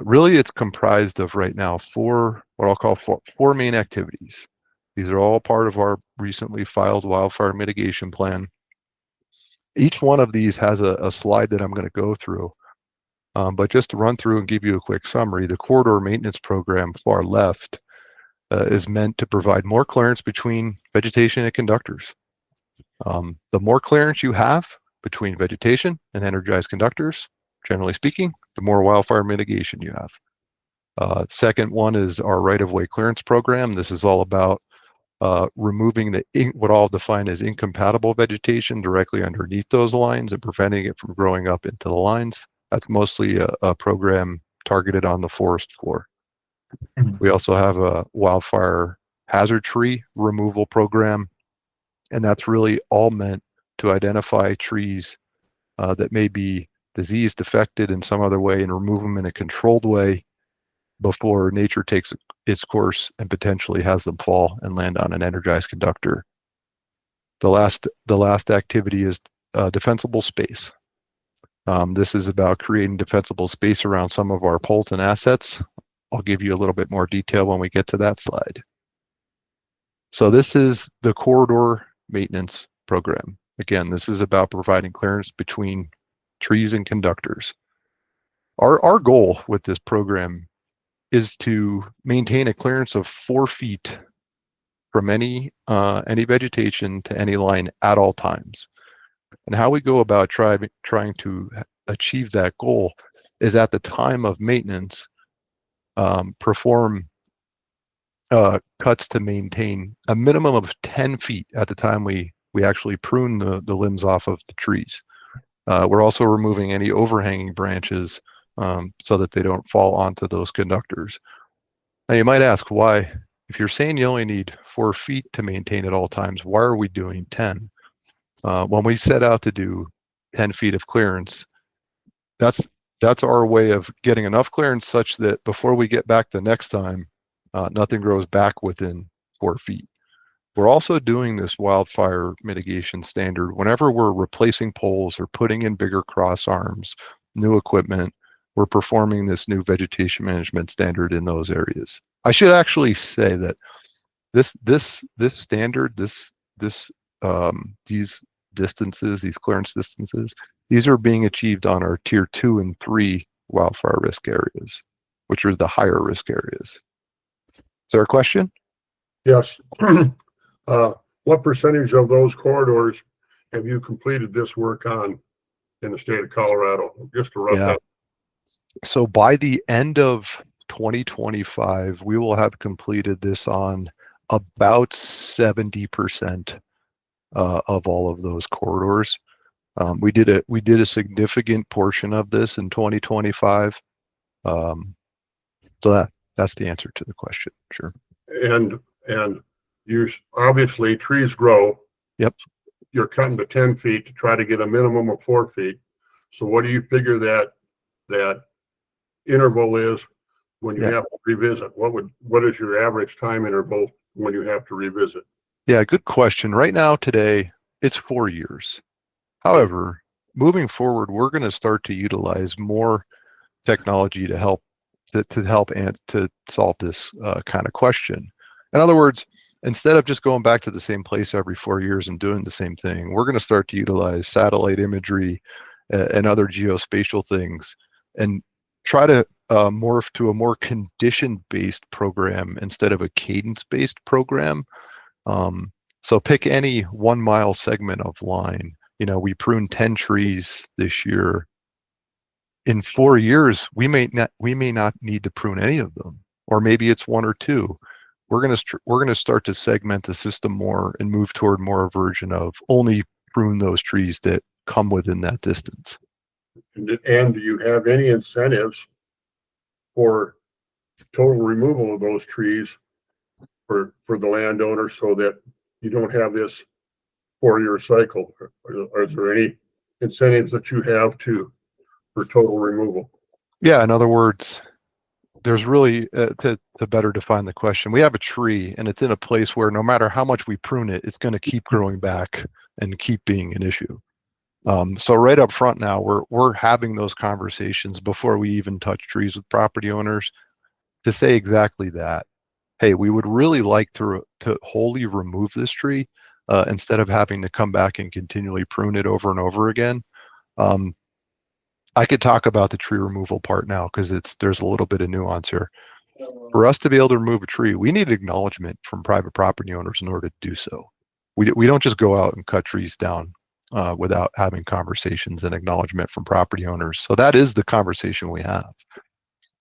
Really, it's comprised of right now what I'll call four main activities. These are all part of our recently filed wildfire mitigation plan. Each one of these has a slide that I'm going to go through. But just to run through and give you a quick summary, the corridor maintenance program far left is meant to provide more clearance between vegetation and conductors. The more clearance you have between vegetation and energized conductors, generally speaking, the more wildfire mitigation you have. Second one is our right-of-way clearance program. This is all about removing what I'll define as incompatible vegetation directly underneath those lines and preventing it from growing up into the lines. That's mostly a program targeted on the forest floor. We also have a wildfire hazard tree removal program, and that's really all meant to identify trees that may be diseased, affected in some other way, and remove them in a controlled way before nature takes its course and potentially has them fall and land on an energized conductor. The last activity is defensible space. This is about creating defensible space around some of our poles and assets. I'll give you a little bit more detail when we get to that slide. So this is the corridor maintenance program. Again, this is about providing clearance between trees and conductors. Our goal with this program is to maintain a clearance of 4 feet from any vegetation to any line at all times. And how we go about trying to achieve that goal is at the time of maintenance, perform cuts to maintain a minimum of 10 feet at the time we actually prune the limbs off of the trees. We're also removing any overhanging branches so that they don't fall onto those conductors. Now you might ask why, if you're saying you only need 4 feet to maintain at all times, why are we doing 10? When we set out to do 10 feet of clearance, that's our way of getting enough clearance such that before we get back the next time, nothing grows back within 4 feet. We're also doing this wildfire mitigation standard whenever we're replacing poles or putting in bigger cross arms, new equipment. We're performing this new vegetation management standard in those areas. I should actually say that this standard, these distances, these clearance distances, these are being achieved on our tier 2 and 3 wildfire risk areas, which are the higher risk areas. Is there a question? Yes. What percentage of those corridors have you completed this work on in the state of Colorado? Just a rough estimate. So by the end of 2025, we will have completed this on about 70% of all of those corridors. We did a significant portion of this in 2025. So that's the answer to the question. Sure. And you obviously trees grow. Yep. You're cutting to 10 feet to try to get a minimum of 4 feet. So what do you figure that interval is when you have to revisit? What is your average time interval when you have to revisit? Yeah, good question. Right now, today, it's 4 years. However, moving forward, we're going to start to utilize more technology to help to solve this kind of question. In other words, instead of just going back to the same place every 4 years and doing the same thing, we're going to start to utilize satellite imagery and other geospatial things and try to morph to a more condition-based program instead of a cadence-based program. So pick any 1 mile segment of line. We pruned 10 trees this year. In 4 years, we may not need to prune any of them, or maybe it's 1 or 2. we're going to start to segment the system more and move toward more a version of only prune those trees that come within that distance. And do you have any incentives for total removal of those trees for the landowner so that you don't have this 4-year cycle? Or is there any incentives that you have for total removal? Yeah, in other words, there's really, to better define the question, we have a tree and it's in a place where no matter how much we prune it, it's going to keep growing back and keep being an issue. So right up front now, we're having those conversations before we even touch trees with property owners to say exactly that. Hey, we would really like to wholly remove this tree instead of having to come back and continually prune it over and over again. I could talk about the tree removal part now because there's a little bit of nuance here. For us to be able to remove a tree, we need acknowledgement from private property owners in order to do so. We don't just go out and cut trees down without having conversations and acknowledgement from property owners. So that is the conversation we have.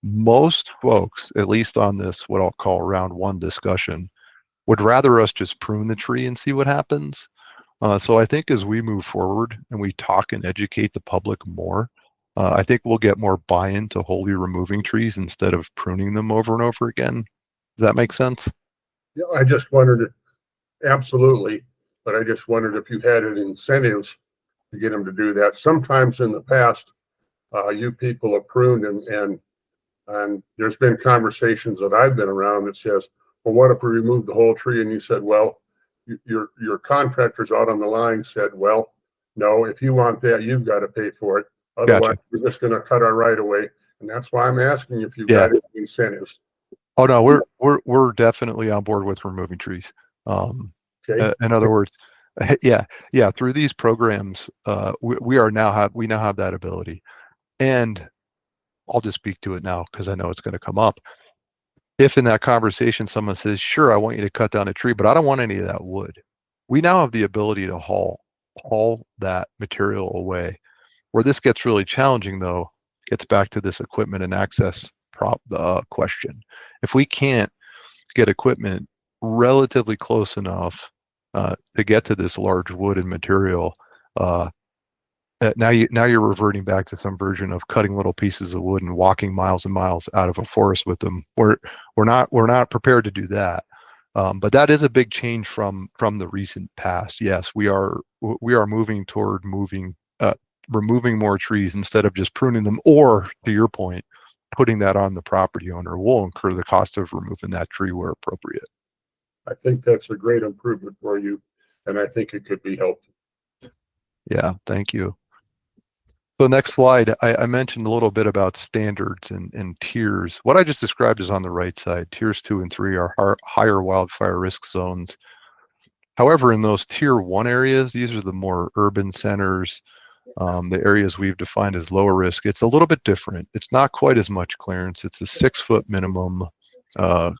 Most folks, at least on this, what I'll call round one discussion, would rather us just prune the tree and see what happens. So I think as we move forward and we talk and educate the public more, I think we'll get more buy-in to wholly removing trees instead of pruning them over and over again. Does that make sense? Yeah, I just wondered, absolutely, but I just wondered if you had any incentives to get them to do that. Sometimes in the past, you people have pruned and there's been conversations that I've been around that says, well, what if we remove the whole tree? And you said, well, your contractors out on the line said, well, no, if you want that, you've got to pay for it. Otherwise, Gotcha. we're just going to cut our right away. And that's why I'm asking if you've got any incentives. Oh no, we're definitely on board with removing trees. Okay. In other words, yeah, through these programs, we now have that ability. And I'll just speak to it now because I know it's going to come up. If in that conversation someone says, sure, I want you to cut down a tree, but I don't want any of that wood, we now have the ability to haul that material away. Where this gets really challenging, though, gets back to this equipment and access question. If we can't get equipment relatively close enough to get to this large wood and material, now you're reverting back to some version of cutting little pieces of wood and walking miles and miles out of a forest with them. We're not prepared to do that. But that is a big change from the recent past. Yes, we are moving toward removing more trees instead of just pruning them, or to your point, putting that on the property owner. Will incur the cost of removing that tree where appropriate. I think that's a great improvement for you, and I think it could be helped. Yeah, thank you. So next slide, I mentioned a little bit about standards and tiers. What I just described is on the right side. Tiers 2 and 3 are higher wildfire risk zones. However, in those tier 1 areas, these are the more urban centers, the areas we've defined as lower risk. It's a little bit different. It's not quite as much clearance. It's a 6-foot minimum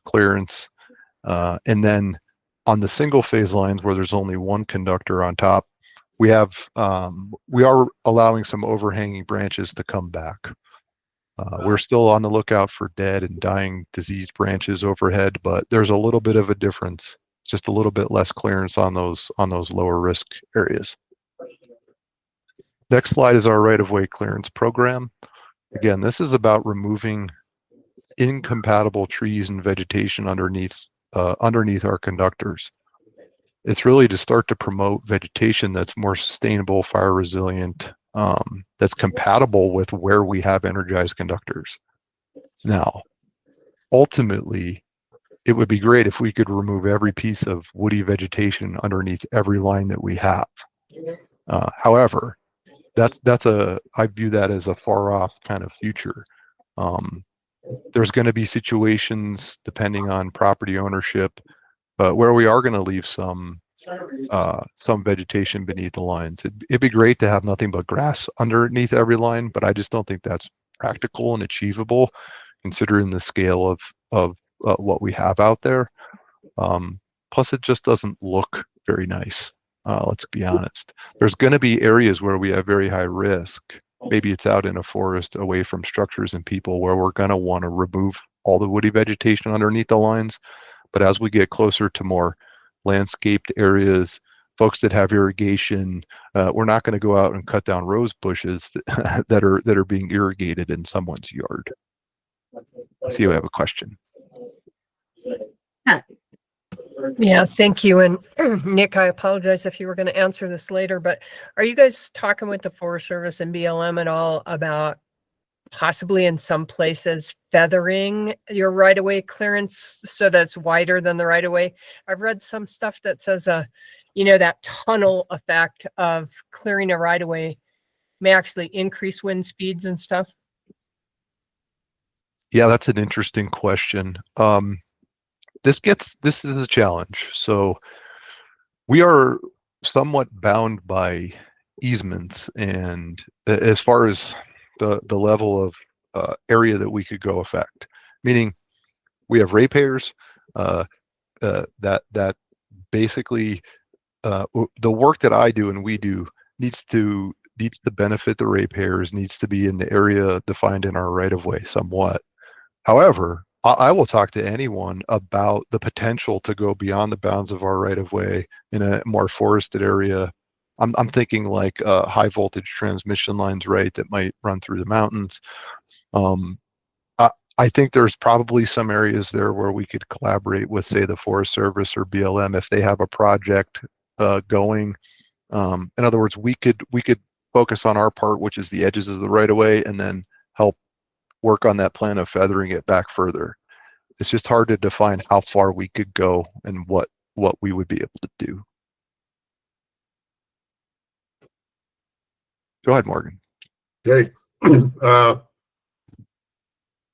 clearance. And then on the single phase lines where there's only one conductor on top, we are allowing some overhanging branches to come back. We're still on the lookout for dead and dying diseased branches overhead, but there's a little bit of a difference, just a little bit less clearance on those lower risk areas. Next slide is our right-of-way clearance program. Again, this is about removing incompatible trees and vegetation underneath our conductors. It's really to start to promote vegetation that's more sustainable, fire resilient, that's compatible with where we have energized conductors. Now, ultimately, it would be great if we could remove every piece of woody vegetation underneath every line that we have. However, I view that as a far off kind of future. There's going to be situations depending on property ownership, but where we are going to leave some vegetation beneath the lines. It'd be great to have nothing but grass underneath every line, but I just don't think that's practical and achievable considering the scale of what we have out there. Plus, it just doesn't look very nice. Let's be honest. There's going to be areas where we have very high risk. Maybe it's out in a forest away from structures and people where we're going to want to remove all the woody vegetation underneath the lines. But as we get closer to more landscaped areas, folks that have irrigation, we're not going to go out and cut down rose bushes that are being irrigated in someone's yard. I see you have a question. Yeah, thank you. And Nick, I apologize if you were going to answer this later, but are you guys talking with the Forest Service and BLM at all about possibly in some places feathering your right-of-way clearance so that's wider than the right-of-way? I've read some stuff that says, that tunnel effect of clearing a right-of-way may actually increase wind speeds and stuff. Yeah, that's an interesting question. This is a challenge. So we are somewhat bound by easements, and as far as the level of area that we could go affect, meaning we have ratepayers that basically the work that I do and we do needs to benefit the ratepayers, needs to be in the area defined in our right of way somewhat. However, I will talk to anyone about the potential to go beyond the bounds of our right of way in a more forested area. I'm thinking like high voltage transmission lines, right, that might run through the mountains. I think there's probably some areas there where we could collaborate with, say, the Forest Service or BLM if they have a project going. In other words, we could focus on our part, which is the edges of the right of way, and then help work on that plan of feathering it back further. It's just hard to define how far we could go and what we would be able to do. Go ahead, Morgan. Okay.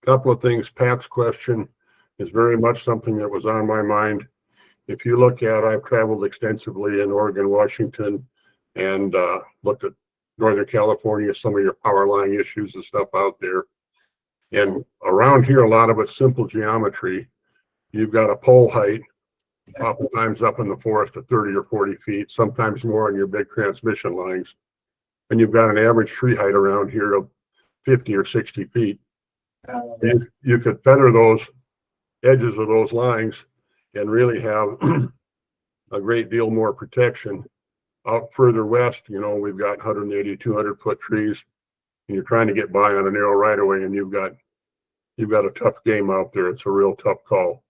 Couple of things. Pat's question is very much something that was on my mind. If you look at, I've traveled extensively in Oregon, Washington, and looked at Northern California, some of your power line issues and stuff out there. And around here, a lot of it's simple geometry. You've got a pole height, oftentimes up in the forest at 30 or 40 feet, sometimes more on your big transmission lines. And you've got an average tree height around here of 50 or 60 feet. You could feather those edges of those lines and really have a great deal more protection. Out further west, we've got 180, 200 foot trees, and you're trying to get by on a narrow right of way, and you've got a tough game out there. It's a real tough call.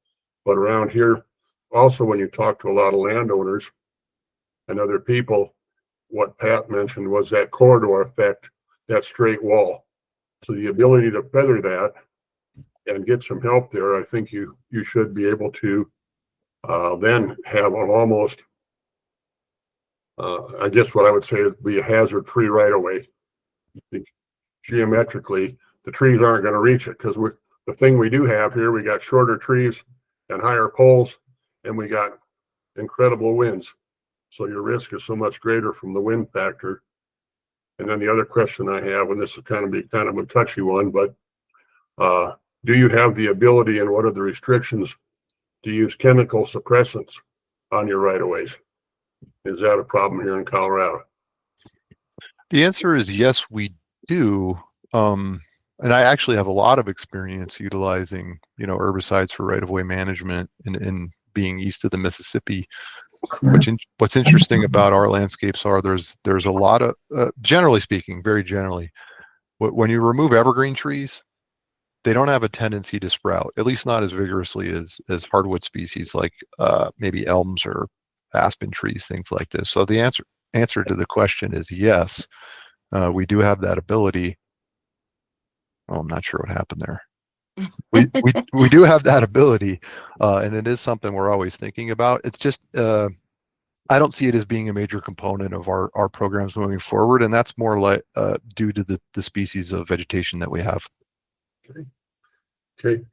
But around here, also when you talk to a lot of landowners and other people, what Pat mentioned was that corridor effect, that straight wall. So the ability to feather that and get some help there, I think you should be able to then have an almost, I guess what I would say is be a hazard-free right of way. Geometrically, the trees aren't going to reach it because the thing we do have here, we got shorter trees and higher poles, and we got incredible winds. So your risk is so much greater from the wind factor. And then the other question I have, and this is kind of a touchy one, but do you have the ability and what are the restrictions to use chemical suppressants on your right-of-ways? Is that a problem here in Colorado? The answer is yes, we do. And I actually have a lot of experience utilizing, herbicides for right-of-way management in being east of the Mississippi. What's interesting about our landscapes are there's a lot of, generally speaking, very generally, when you remove evergreen trees, they don't have a tendency to sprout, at least not as vigorously as hardwood species like maybe elms or aspen trees, things like this. So the answer to the question is yes, we do have that ability. Oh, I'm not sure what happened there. We do have that ability, and it is something we're always thinking about. It's just I don't see it as being a major component of our programs moving forward, and that's more like due to the species of vegetation that we have. Okay.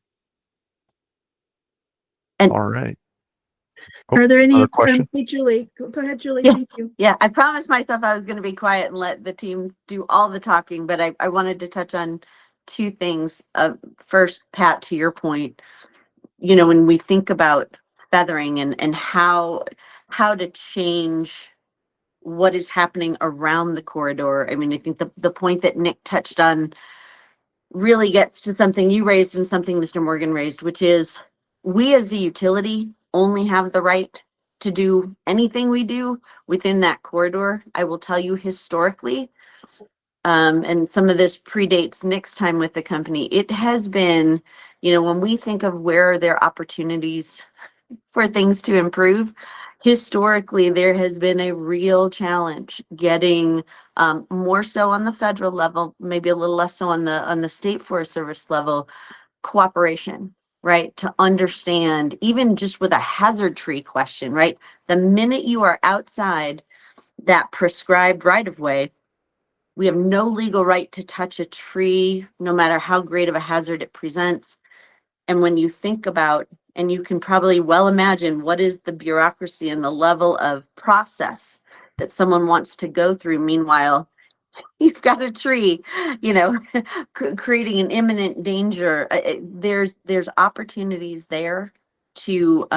And- All right. Are there any, questions? hey, Julie, go ahead, Julie, Yeah. thank you. Yeah, I promised myself I was going to be quiet and let the team do all the talking, but I wanted to touch on two things. First, Pat, to your point, when we think about feathering and how to change what is happening around the corridor. I mean, I think the point that Nick touched on really gets to something you raised and something Mr. Morgan raised, which is we as the utility only have the right to do anything we do within that corridor. I will tell you historically, and some of this predates Nick's time with the company. It has been, when we think of where there are opportunities for things to improve, historically, there has been a real challenge getting more so on the federal level, maybe a little less so on the state Forest Service level, cooperation, right? To understand, even just with a hazard tree question, right? The minute you are outside that prescribed right of way, we have no legal right to touch a tree, no matter how great of a hazard it presents. And when you think about, and you can probably well imagine what is the bureaucracy and the level of process that someone wants to go through. Meanwhile, you've got a tree, creating an imminent danger. There's opportunities there to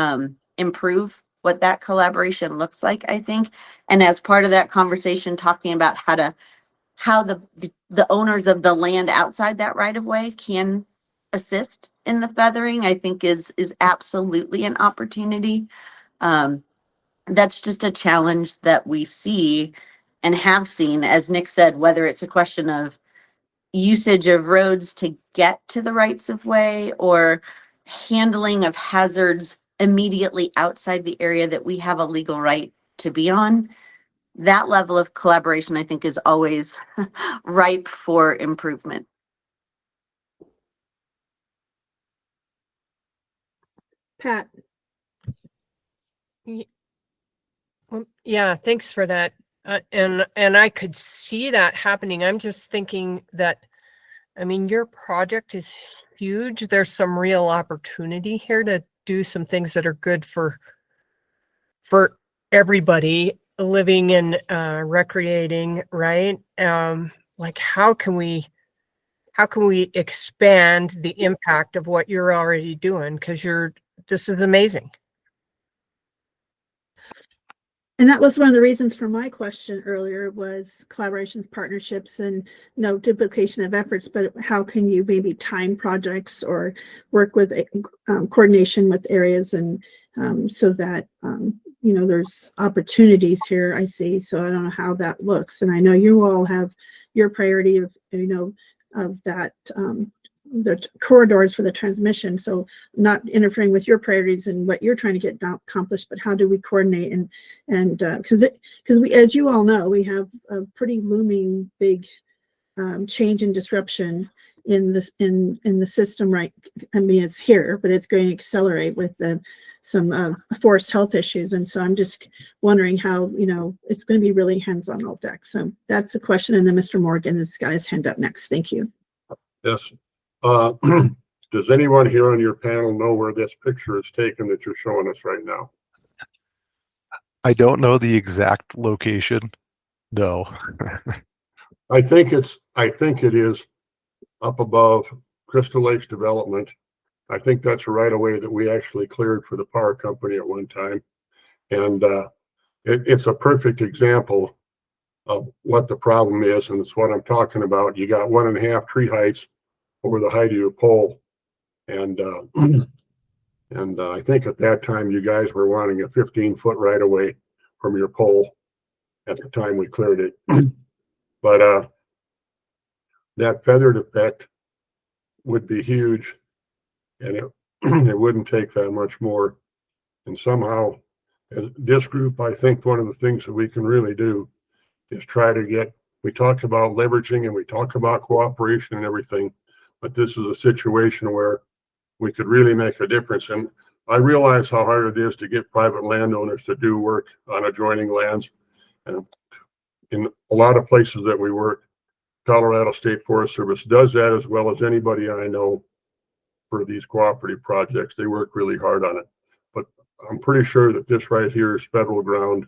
improve what that collaboration looks like, I think. And as part of that conversation, talking about how the owners of the land outside that right of way can assist in the feathering, I think is absolutely an opportunity. That's just a challenge that we see and have seen, as Nick said, whether it's a question of usage of roads to get to the rights of way or handling of hazards immediately outside the area that we have a legal right to be on. That level of collaboration, I think, is always ripe for improvement. Pat, Yeah, thanks for that. And I could see that happening. I'm just thinking that, your project is huge. There's some real opportunity here to do some things that are good for everybody living and recreating, right? Like how can we expand the impact of what you're already doing? Because this is amazing. and that was one of the reasons for my question earlier was collaborations, partnerships, and no duplication of efforts, but how can you maybe time projects or work with coordination with areas and so that, there's opportunities here, I see. So I don't know how that looks. And I know you all have your priority of, of that, the corridors for the transmission. So not interfering with your priorities and what you're trying to get accomplished, but how do we coordinate and because we, as you all know, we have a pretty looming big change and disruption in this in the system, right? It's here, but it's going to accelerate with some forest health issues. And so I'm just wondering how, it's going to be really hands on all deck. So that's a question. And then Mr. Morgan has got his hand up next. Thank you. Yes. Does anyone here on your panel know where this picture is taken that you're showing us right now? I don't know the exact location. No. I think it is up above Crystal Lakes Development. I think that's a right of way that we actually cleared for the power company at one time. And it's a perfect example of what the problem is. And it's what I'm talking about. You got 1.5 tree heights over the height of your pole. And I think at that time you guys were wanting a 15-foot right of way from your pole at the time we cleared it. But that feathered effect would be huge, and it wouldn't take that much more. And somehow, as this group, I think one of the things that we can really do is try to get, we talk about leveraging and we talk about cooperation and everything, but this is a situation where we could really make a difference. And I realize how hard it is to get private landowners to do work on adjoining lands. And in a lot of places that we work, Colorado State Forest Service does that as well as anybody I know for these cooperative projects. They work really hard on it. But I'm pretty sure that this right here is federal ground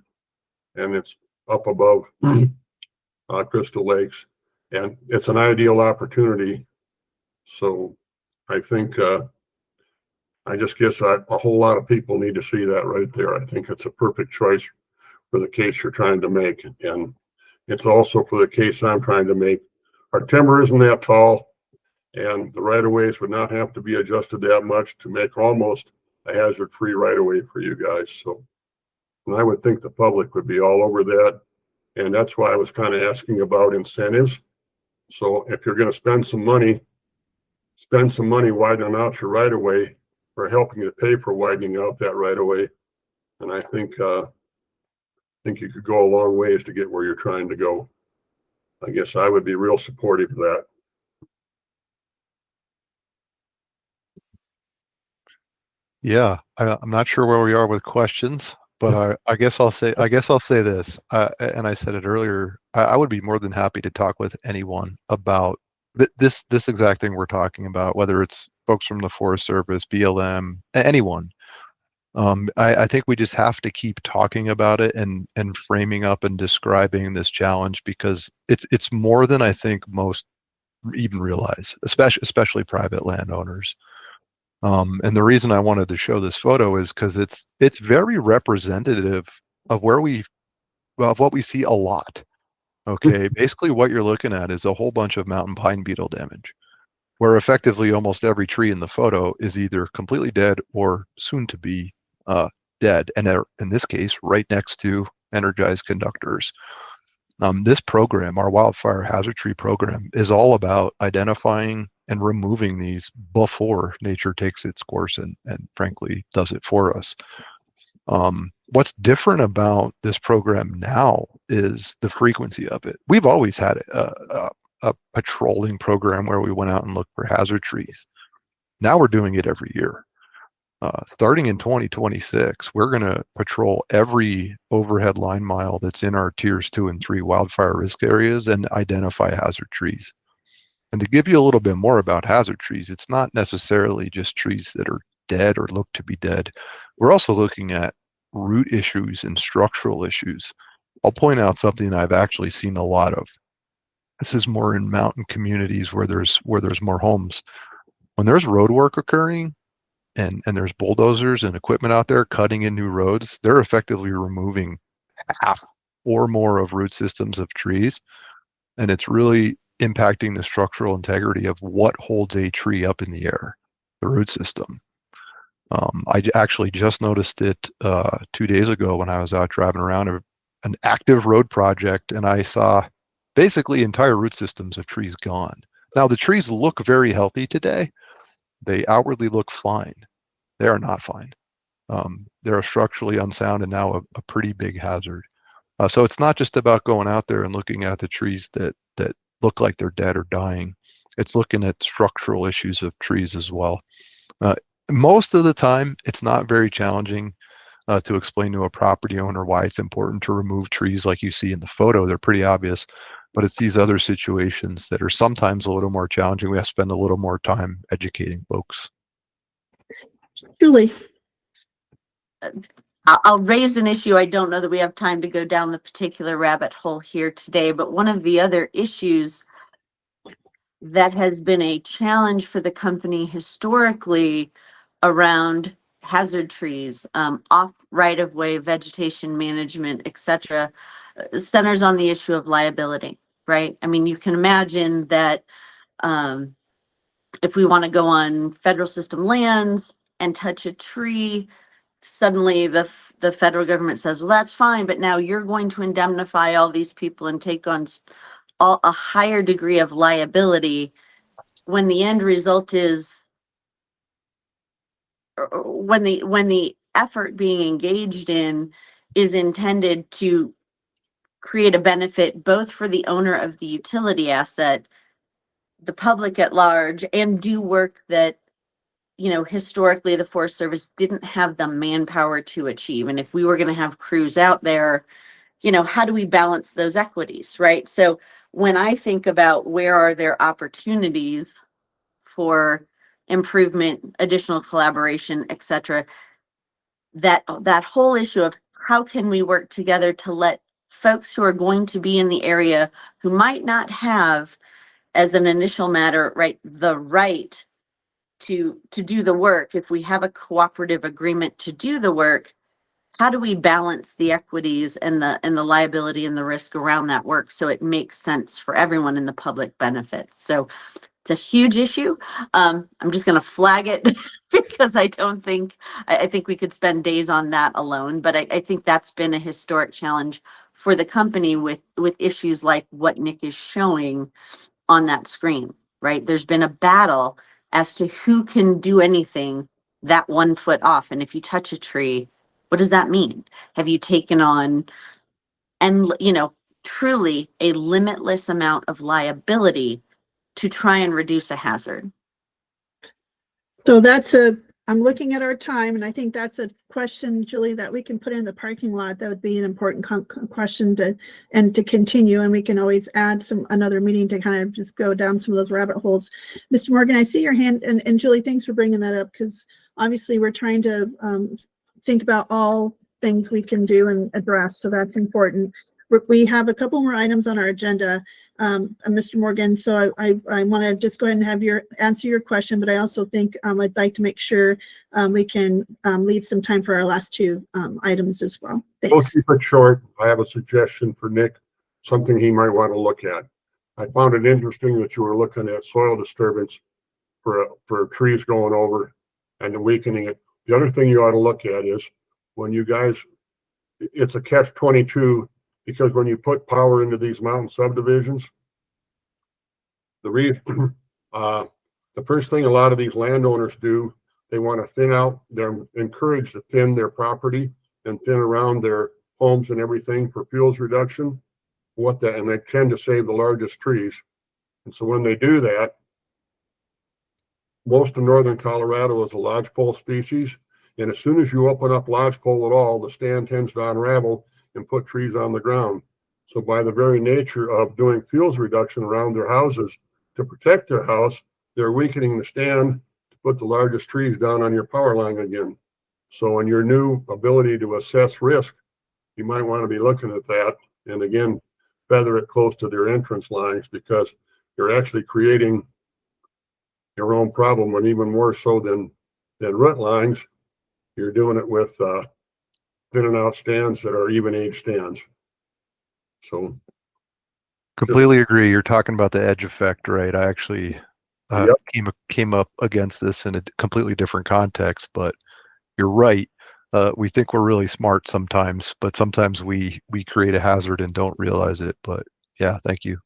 and it's up above Crystal Lakes, and it's an ideal opportunity. So I think I just guess a whole lot of people need to see that right there. I think it's a perfect choice for the case you're trying to make, and it's also for the case I'm trying to make. Our timber isn't that tall, and the right of ways would not have to be adjusted that much to make almost a hazard-free right-of-way for you guys. So, and I would think the public would be all over that. And that's why I was kind of asking about incentives. So if you're going to spend some money widening out your right-of-way or helping to pay for widening out that right-of-way. And I think you could go a long ways to get where you're trying to go. I guess I would be real supportive of that. Yeah, I'm not sure where we are with questions, but I guess I'll say this, and I said it earlier. I would be more than happy to talk with anyone about this exact thing we're talking about, whether it's folks from the Forest Service, BLM, anyone. I think we just have to keep talking about it and framing up and describing this challenge, because it's more than I think most even realize, especially private landowners. And the reason I wanted to show this photo is because it's very representative of what we see a lot. Okay, basically what you're looking at is a whole bunch of mountain pine beetle damage, where effectively almost every tree in the photo is either completely dead or soon to be dead, and they're, in this case, right next to energized conductors. This program, our wildfire hazard tree program, is all about identifying and removing these before nature takes its course and frankly does it for us. What's different about this program now is the frequency of it. We've always had a patrolling program where we went out and looked for hazard trees. Now we're doing it every year. Starting in 2026, we're going to patrol every overhead line mile that's in our tiers 2 and 3 wildfire risk areas and identify hazard trees. And to give you a little bit more about hazard trees, it's not necessarily just trees that are dead or look to be dead. We're also looking at root issues and structural issues. I'll point out something I've actually seen a lot of. This is more in mountain communities where there's more homes. When there's road work occurring and there's bulldozers and equipment out there cutting in new roads, they're effectively removing half or more of root systems of trees. And it's really impacting the structural integrity of what holds a tree up in the air, the root system. I actually just noticed it 2 days ago when I was out driving around an active road project, and I saw basically entire root systems of trees gone. Now, the trees look very healthy today. They outwardly look fine. They are not fine. They're structurally unsound and now a pretty big hazard. So it's not just about going out there and looking at the trees that look like they're dead or dying. It's looking at structural issues of trees as well. Most of the time, it's not very challenging to explain to a property owner why it's important to remove trees like you see in the photo. They're pretty obvious, but it's these other situations that are sometimes a little more challenging. We have to spend a little more time educating folks. Julie. I'll raise an issue. I don't know that we have time to go down the particular rabbit hole here today, but one of the other issues that has been a challenge for the company historically around hazard trees, off right-of-way, vegetation management, etc., centers on the issue of liability, right? I mean, you can imagine that if we want to go on federal system lands and touch a tree, suddenly the federal government says, well, that's fine, but now you're going to indemnify all these people and take on a higher degree of liability, when the end result is, when the effort being engaged in is intended to create a benefit both for the owner of the utility asset, the public at large, and do work that, you know, historically the Forest Service didn't have the manpower to achieve. And if we were going to have crews out there, you know, how do we balance those equities, right? So when I think about where are there opportunities for improvement, additional collaboration, et cetera, that whole issue of how can we work together to let folks who are going to be in the area who might not have, as an initial matter, right, the right to do the work, if we have a cooperative agreement to do the work, how do we balance the equities and the liability and the risk around that work so it makes sense for everyone and the public benefits? So it's a huge issue. I'm just going to flag it because I don't think, I think we could spend days on that alone, but I think that's been a historic challenge for the company with issues like what Nick is showing on that screen, right? There's been a battle as to who can do anything that 1 foot off. And if you touch a tree, what does that mean? Have you taken on, and truly a limitless amount of liability to try and reduce a hazard? So I'm looking at our time, and I think that's a question, Julie, that we can put in the parking lot. That would be an important question to continue, and we can always add another meeting to kind of just go down some of those rabbit holes. Mr. Morgan, I see your hand, and Julie, thanks for bringing that up, because obviously we're trying to think about all things we can do and address, so that's important. We have a couple more items on our agenda, Mr. Morgan. So I want to just go ahead and answer your question, but I also think I'd like to make sure we can leave some time for our last two items as well. We'll Thanks. keep it short. I have a suggestion for Nick, something he might want to look at. I found it interesting that you were looking at soil disturbance for trees going over and weakening it. The other thing you ought to look at is when you guys, it's a catch-22. Because when you put power into these mountain subdivisions, the first thing a lot of these landowners do, they want to thin out, they're encouraged to thin their property and thin around their homes and everything for fuels reduction. And they tend to save the largest trees. And so when they do that, most of northern Colorado is a lodgepole species. And as soon as you open up lodgepole at all, the stand tends to unravel and put trees on the ground. So by the very nature of doing fuels reduction around their houses to protect their house, they're weakening the stand to put the largest trees down on your power line again. So in your new ability to assess risk, you might want to be looking at that. And again, feather it close to their entrance lines, because you're actually creating your own problem, and even more so than root lines, you're doing it with thinning out stands that are even age stands. So Completely agree. You're talking about the edge effect, right? I actually Yep. came up against this in a completely different context, but you're right. We think we're really smart sometimes, but sometimes we create a hazard and don't realize it. But yeah, thank you.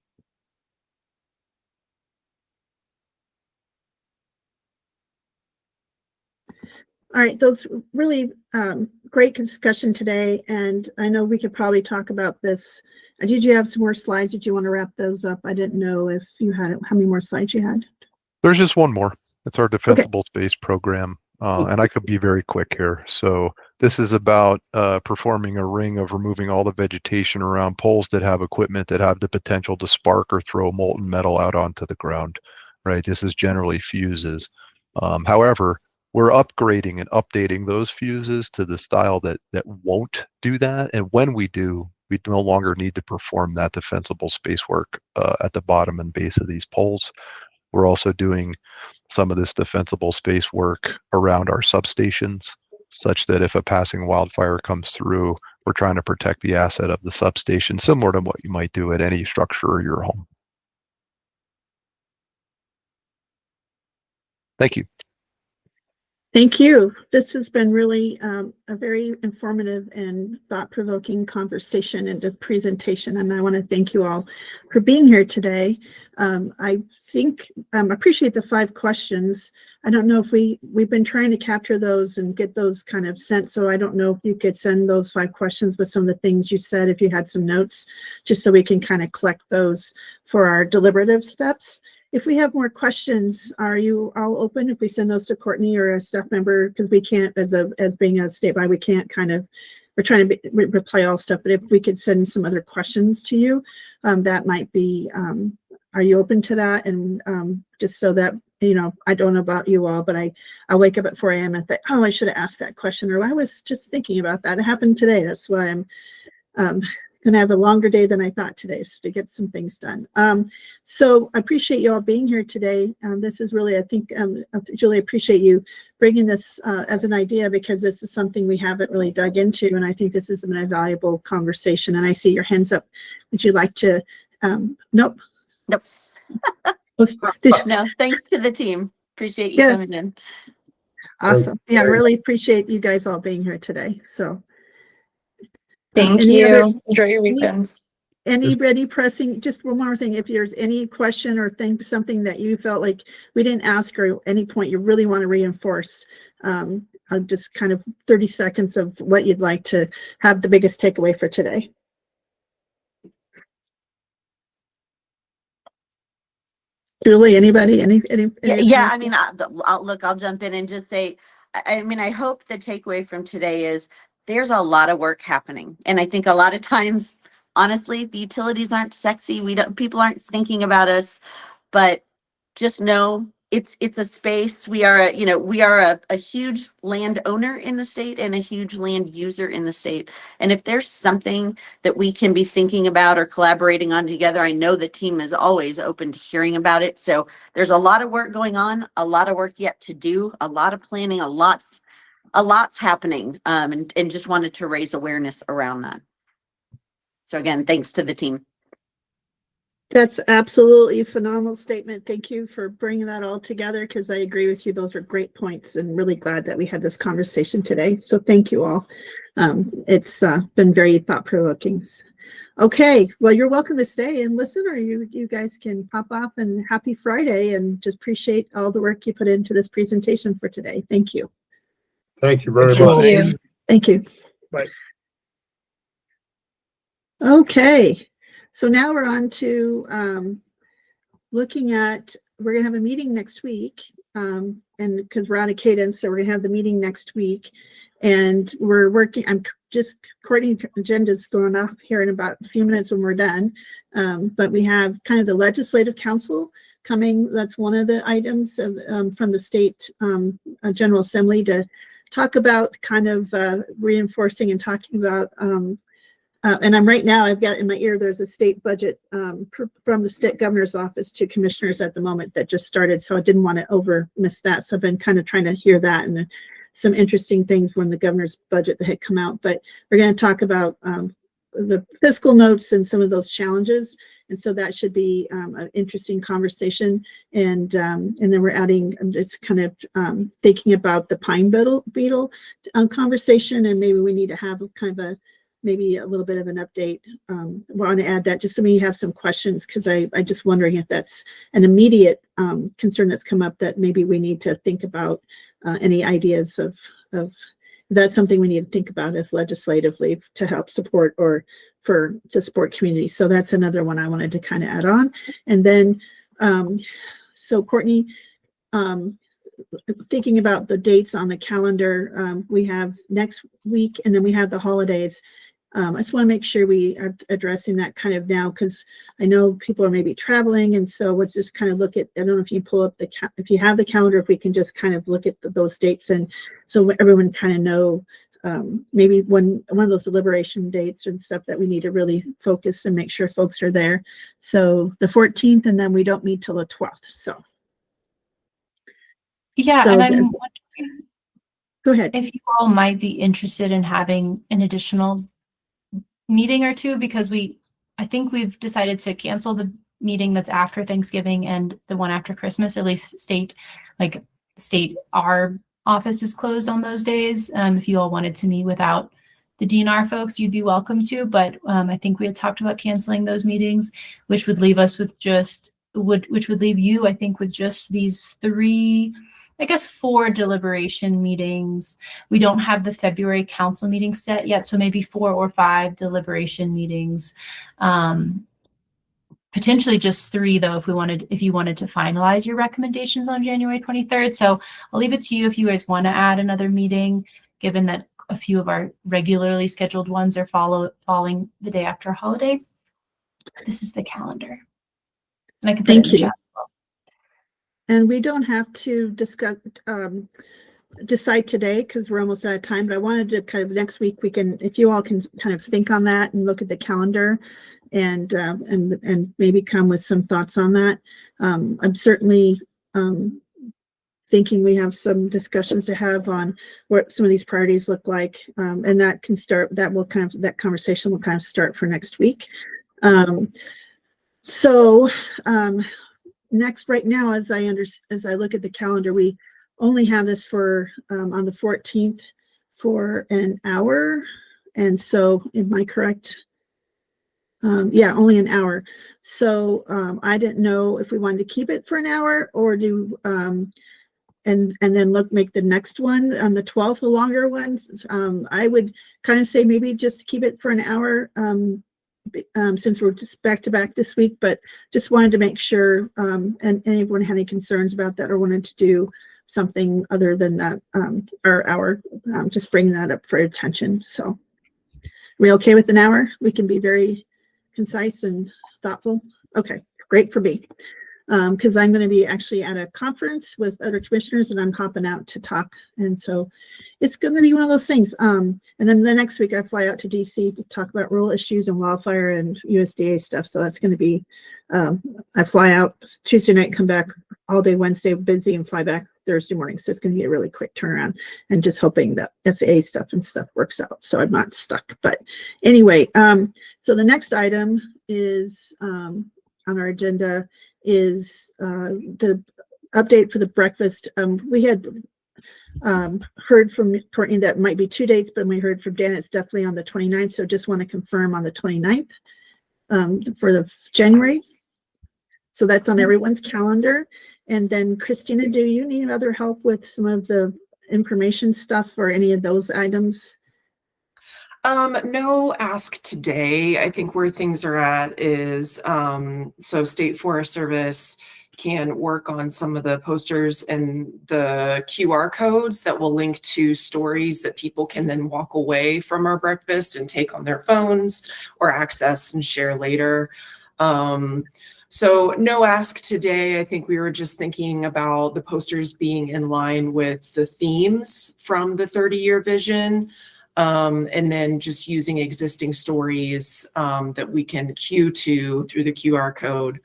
All right, those really great discussion today, and I know we could probably talk about this. Did you have some more slides? Did you want to wrap those up? I didn't know if you had, how many more slides you had. There's just one more. It's our defensible space program. And I could be very quick here. So this is about performing a ring of removing all the vegetation around poles that have equipment that have the potential to spark or throw molten metal out onto the ground, right? This is generally fuses. However, we're upgrading and updating those fuses to the style that won't do that. And when we do, we no longer need to perform that defensible space work at the bottom and base of these poles. We're also doing some of this defensible space work around our substations, such that if a passing wildfire comes through, we're trying to protect the asset of the substation, similar to what you might do at any structure or your home. Thank you. Thank you. This has been really a very informative and thought-provoking conversation and a presentation, and I want to thank you all for being here today. I think appreciate the 5 questions. I don't know if we've been trying to capture those and get those kind of sent, so I don't know if you could send those 5 questions with some of the things you said, if you had some notes, just so we can kind of collect those for our deliberative steps. If we have more questions, are you all open if we send those to Courtney or a staff member? Because we can't, as being a statewide, we can't kind of, we're trying to reply all stuff, but if we could send some other questions to you, that might be, are you open to that? And just so that, you know, I don't know about you all, but I wake up at 4 a.m. and think, oh, I should have asked that question, or I was just thinking about that. It happened today. That's why I'm going to have a longer day than I thought today, so to get some things done. So I appreciate you all being here today. This is really, I think, Julie, appreciate you bringing this as an idea, because this is something we haven't really dug into, and I think this has been a valuable conversation. And I see your hands up. Would you like to, nope. Nope. Okay. No, thanks to the team. Appreciate you Yeah. coming in. Awesome. Yeah, I really appreciate you guys all being here today. So. Thank any you. other- Enjoy your weekends. Anybody pressing, just one more thing, if there's any question or something that you felt like we didn't ask or at any point you really want to reinforce, just kind of 30 seconds of what you'd like to have the biggest takeaway for today. Julie, anybody, Yeah, I mean, I'll jump in and just say, I mean, I hope the takeaway from today is there's a lot of work happening. And I think a lot of times, honestly, the utilities aren't sexy. People aren't thinking about us, but just know it's a space. We are a huge landowner in the state and a huge land user in the state. And if there's something that we can be thinking about or collaborating on together, I know the team is always open to hearing about it. So there's a lot of work going on, a lot of work yet to do, a lot of planning, a lot's happening. And just wanted to raise awareness around that. So again, thanks to the team. That's absolutely a phenomenal statement. Thank you for bringing that all together, because I agree with you. Those are great points, and really glad that we had this conversation today. So thank you all. It's been very thought-provoking. Okay, well, you're welcome to stay and listen, or you guys can pop off, and happy Friday, and just appreciate all the work you put into this presentation for today. Thank you. Thank you very Thank much. you. you. Thank you. Bye. Okay, so now we're on to looking at, we're gonna have a meeting next week, and because we're on a cadence, so we're gonna have the meeting next week, and we're working. I'm just coordinating agendas going off here in about a few minutes when we're done, but we have kind of the Legislative Council coming. That's one of the items of, from the state General Assembly to talk about kind of reinforcing and talking about and I'm right now, I've got in my ear, there's a state budget from the state governor's office to commissioners at the moment that just started. So I didn't want to miss that. So I've been kind of trying to hear that, and some interesting things when the governor's budget that had come out. But we're going to talk about the fiscal notes and some of those challenges. And so that should be an interesting conversation. And then we're adding, it's kind of thinking about the pine beetle conversation, and maybe we need to have kind of maybe a little bit of an update. We want to add that just so we have some questions, because I just wondering if that's an immediate concern that's come up that maybe we need to think about. Any ideas of that's something we need to think about as legislatively to help support or to support communities. So that's another one I wanted to kind of add on. And then, so Courtney, thinking about the dates on the calendar, we have next week, and then we have the holidays. I just want to make sure we are addressing that kind of now, because I know people are maybe traveling, and so let's just kind of look at, I don't know if you pull up if you have the calendar, if we can just kind of look at those dates, and so everyone kind of know maybe one of those deliberation dates and stuff that we need to really focus and make sure folks are there. So the 14th, and then we don't meet till the 12th. So Yeah, So and the- I'm wondering go ahead. if you all might be interested in having an additional meeting or two, because I think we've decided to cancel the meeting that's after Thanksgiving and the one after Christmas. At least our office is closed on those days. If you all wanted to meet without the DNR folks, you'd be welcome to, but I think we had talked about canceling those meetings, which would leave us with which would leave you, I think, with just these 4 deliberation meetings. We don't have the February council meeting set yet, so maybe 4 or 5 deliberation meetings. Potentially just 3, though, if you wanted to finalize your recommendations on January 23rd. So I'll leave it to you if you guys want to add another meeting, given that a few of our regularly scheduled ones are falling the day after a holiday. This is the calendar. And I can put it in the chat as well. And we don't have to decide today because we're almost out of time, but I wanted to kind of next week if you all can kind of think on that and look at the calendar and maybe come with some thoughts on that. I'm certainly thinking we have some discussions to have on what some of these priorities look like, and that conversation will kind of start for next week. Next, right now, as I look at the calendar, we only have this for, on the 14th for an hour. And so am I correct? Yeah, only an hour. So I didn't know if we wanted to keep it for an hour or do, and then make the next one on the 12th, the longer ones. I would kind of say maybe just keep it for an hour since we're just back to back this week, but just wanted to make sure, and anyone had any concerns about that or wanted to do something other than that, our hour, just bringing that up for attention. So are we okay with an hour? We can be very concise and thoughtful. Okay, great for me. Because I'm going to be actually at a conference with other commissioners and I'm hopping out to talk. And so it's going to be one of those things. And then the next week I fly out to DC to talk about rural issues and wildfire and USDA stuff. So that's going to be, I fly out Tuesday night, come back all day Wednesday, busy, and fly back Thursday morning. So it's going to be a really quick turnaround and just hoping that FAA stuff works out. So I'm not stuck. But anyway, so the next item is on our agenda is the update for the breakfast. We had heard from Courtney that might be 2 dates, but we heard from Dan it's definitely on the 29th. So just want to confirm on the 29th for the January. So that's on everyone's calendar. And then Christina, do you need other help with some of the information stuff or any of those items? No ask today. I think where things are at is, so State Forest Service can work on some of the posters and the QR codes that will link to stories that people can then walk away from our breakfast and take on their phones or access and share later. So no ask today. I think we were just thinking about the posters being in line with the themes from the 30-year vision. And then just using existing stories that we can queue to through the QR code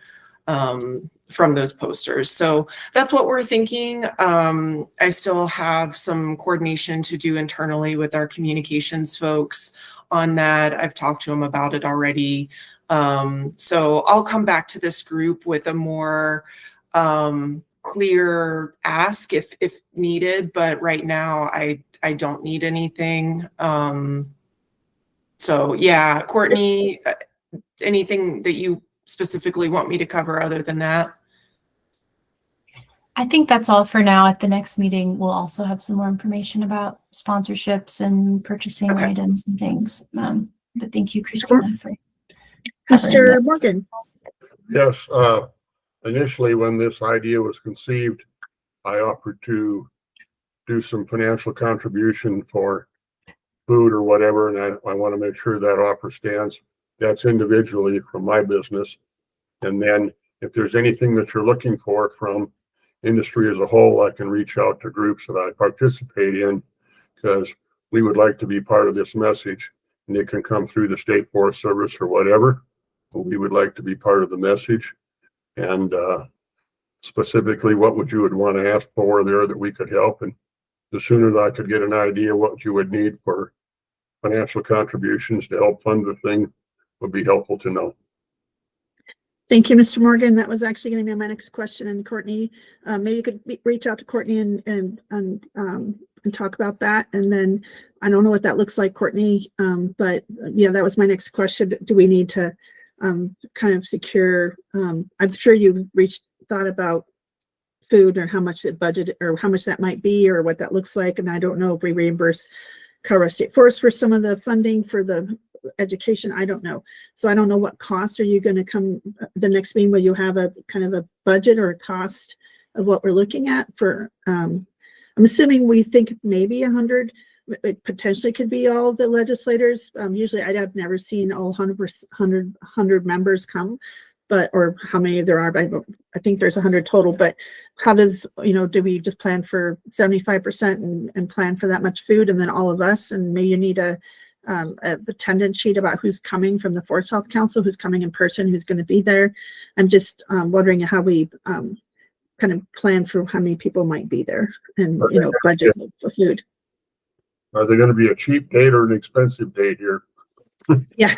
from those posters. So that's what we're thinking. I still have some coordination to do internally with our communications folks on that. I've talked to them about it already. So I'll come back to this group with a more clear ask if needed, but right now I don't need anything. So yeah, Courtney, anything that you specifically want me to cover other than that? I think that's all for now. At the next meeting, we'll also have some more information about sponsorships and purchasing items and things. But thank you, Christina, for covering Mr. Morgan. Yes, initially when this idea was conceived, I offered to do some financial contribution for food or whatever, and I want to make sure that offer stands. That's individually from my business. And then if there's anything that you're looking for from industry as a whole, I can reach out to groups that I participate in because we would like to be part of this message. And it can come through the State Forest Service or whatever, but we would like to be part of the message. And specifically, what would you would want to ask for there that we could help? And the sooner that I could get an idea what you would need for financial contributions to help fund the thing would be helpful to know. Thank you, Mr. Morgan. That was actually going to be my next question. And Courtney, maybe you could reach out to Courtney and talk about that. And then I don't know what that looks like, Courtney. But yeah, that was my next question. Do we need to kind of secure? I'm sure you've thought about food or how much it budget or how much that might be or what that looks like. And I don't know if we reimburse Colorado State Forest for some of the funding for the education. I don't know. So I don't know what cost are you going to come the next meeting? Will you have a kind of a budget or a cost of what we're looking at for, I'm assuming we think maybe 100, it potentially could be all the legislators. Usually I've never seen all 100 members come, but, or how many there are, but I think there's 100 total, but how does, do we just plan for 75% and plan for that much food and then all of us, and maybe you need a attendance sheet about who's coming from the Forest Health Council, who's coming in person, who's going to be there. I'm just wondering how we kind of plan for how many people might be there and, budget for food. Are they going to be a cheap date or an expensive date here? Yeah.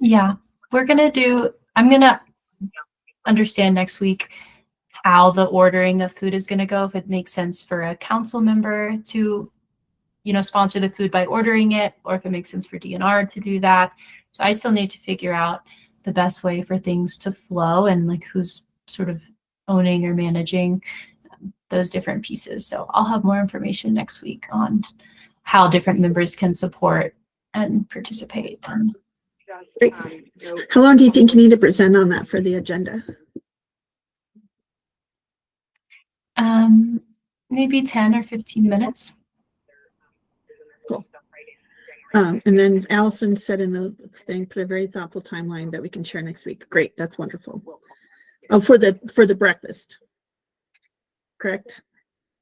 Yeah, I'm going to understand next week how the ordering of food is going to go, if it makes sense for a council member to, sponsor the food by ordering it, or if it makes sense for DNR to do that. So I still need to figure out the best way for things to flow and like who's sort of owning or managing those different pieces. So I'll have more information next week on how different members can support and participate. Great. How long do you think you need to present on that for the agenda? Maybe 10 or 15 minutes. Cool. And then Allison said in the thing, put a very thoughtful timeline that we can share next week. Great, that's wonderful. Oh, for the breakfast, correct?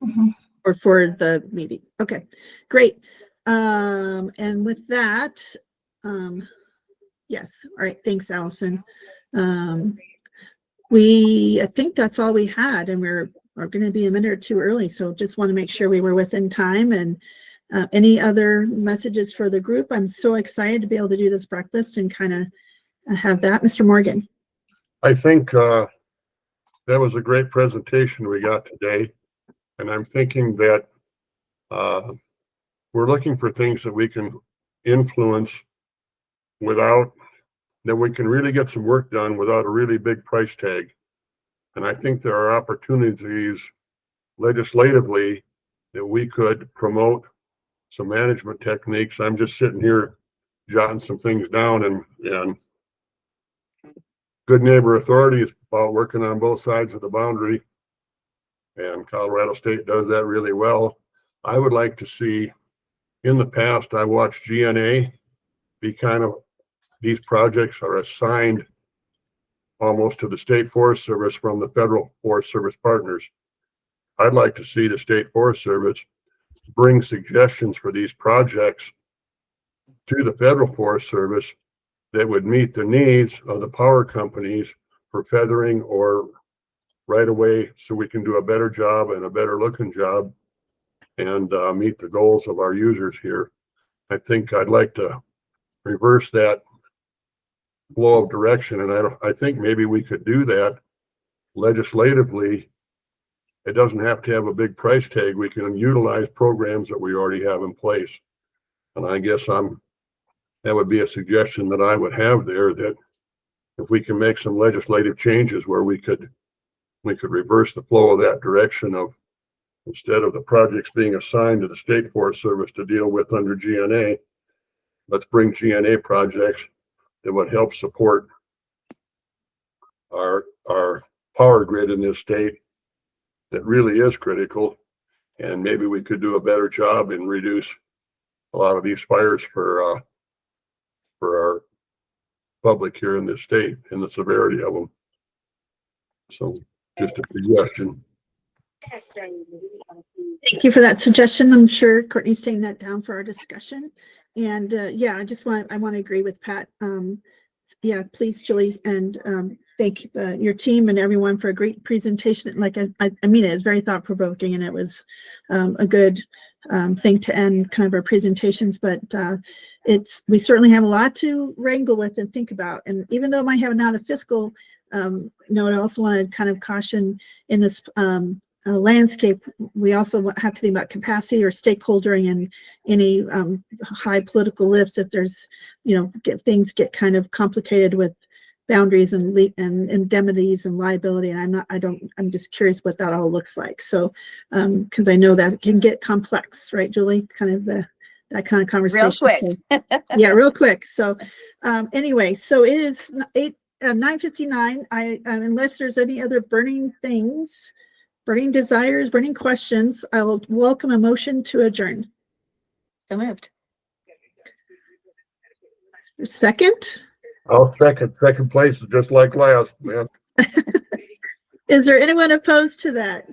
Mhm. Or for the meeting? Okay, great. And with that, yes. All right. Thanks, Allison. I think that's all we had, and we're going to be a minute or two early. So just want to make sure we were within time. And any other messages for the group? I'm so excited to be able to do this breakfast and kind of have that. Mr. Morgan. I think that was a great presentation we got today. And I'm thinking that we're looking for things that we can influence without, that we can really get some work done without a really big price tag. And I think there are opportunities legislatively that we could promote some management techniques. I'm just sitting here jotting some things down, and Good Neighbor Authority is about working on both sides of the boundary, and Colorado State does that really well. I would like to see, in the past, I watched GNA be kind of, these projects are assigned almost to the State Forest Service from the Federal Forest Service partners. I'd like to see the State Forest Service bring suggestions for these projects to the Federal Forest Service that would meet the needs of the power companies for feathering or right away, so we can do a better job and a better looking job and meet the goals of our users here. I think I'd like to reverse that flow of direction, and I think maybe we could do that legislatively. It doesn't have to have a big price tag. We can utilize programs that we already have in place. And I guess that would be a suggestion that I would have there, that if we can make some legislative changes where we could reverse the flow of that direction of, instead of the projects being assigned to the State Forest Service to deal with under GNA, let's bring GNA projects that would help support our power grid in this state that really is critical. And maybe we could do a better job and reduce a lot of these fires for our public here in this state and the severity of them. So just a suggestion. Thank you for that suggestion. I'm sure Courtney's taking that down for our discussion. And yeah, I want to agree with Pat. Yeah, please, Julie, and thank your team and everyone for a great presentation. Like I mean, it's very thought provoking, and it was a good thing to end kind of our presentations. But we certainly have a lot to wrangle with and think about. And even though it might have not a fiscal note, I also want to kind of caution in this landscape, we also have to think about capacity or stakeholdering and any high political lifts. If there's, things get kind of complicated with boundaries and indemnities and liability. And I'm just curious what that all looks like. So, because I know that can get complex, right, Julie? Kind of that kind of conversation. Real quick. So, yeah, real quick. So, anyway, so it is 9:59. Unless there's any other burning things, burning desires, burning questions, I will welcome a motion to adjourn. So moved. Second? I'll second place, just like last, man. Is there anyone opposed to that?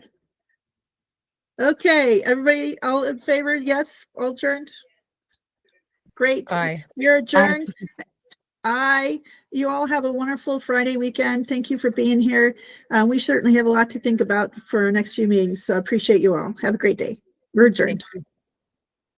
Okay, everybody, all in favor? Yes, all adjourned? Great. Aye. You're adjourned. Aye. You all have a wonderful Friday weekend. Thank you for being here. We certainly have a lot to think about for our next few meetings, so I appreciate you all. Have a great day. We're adjourned. Thank you.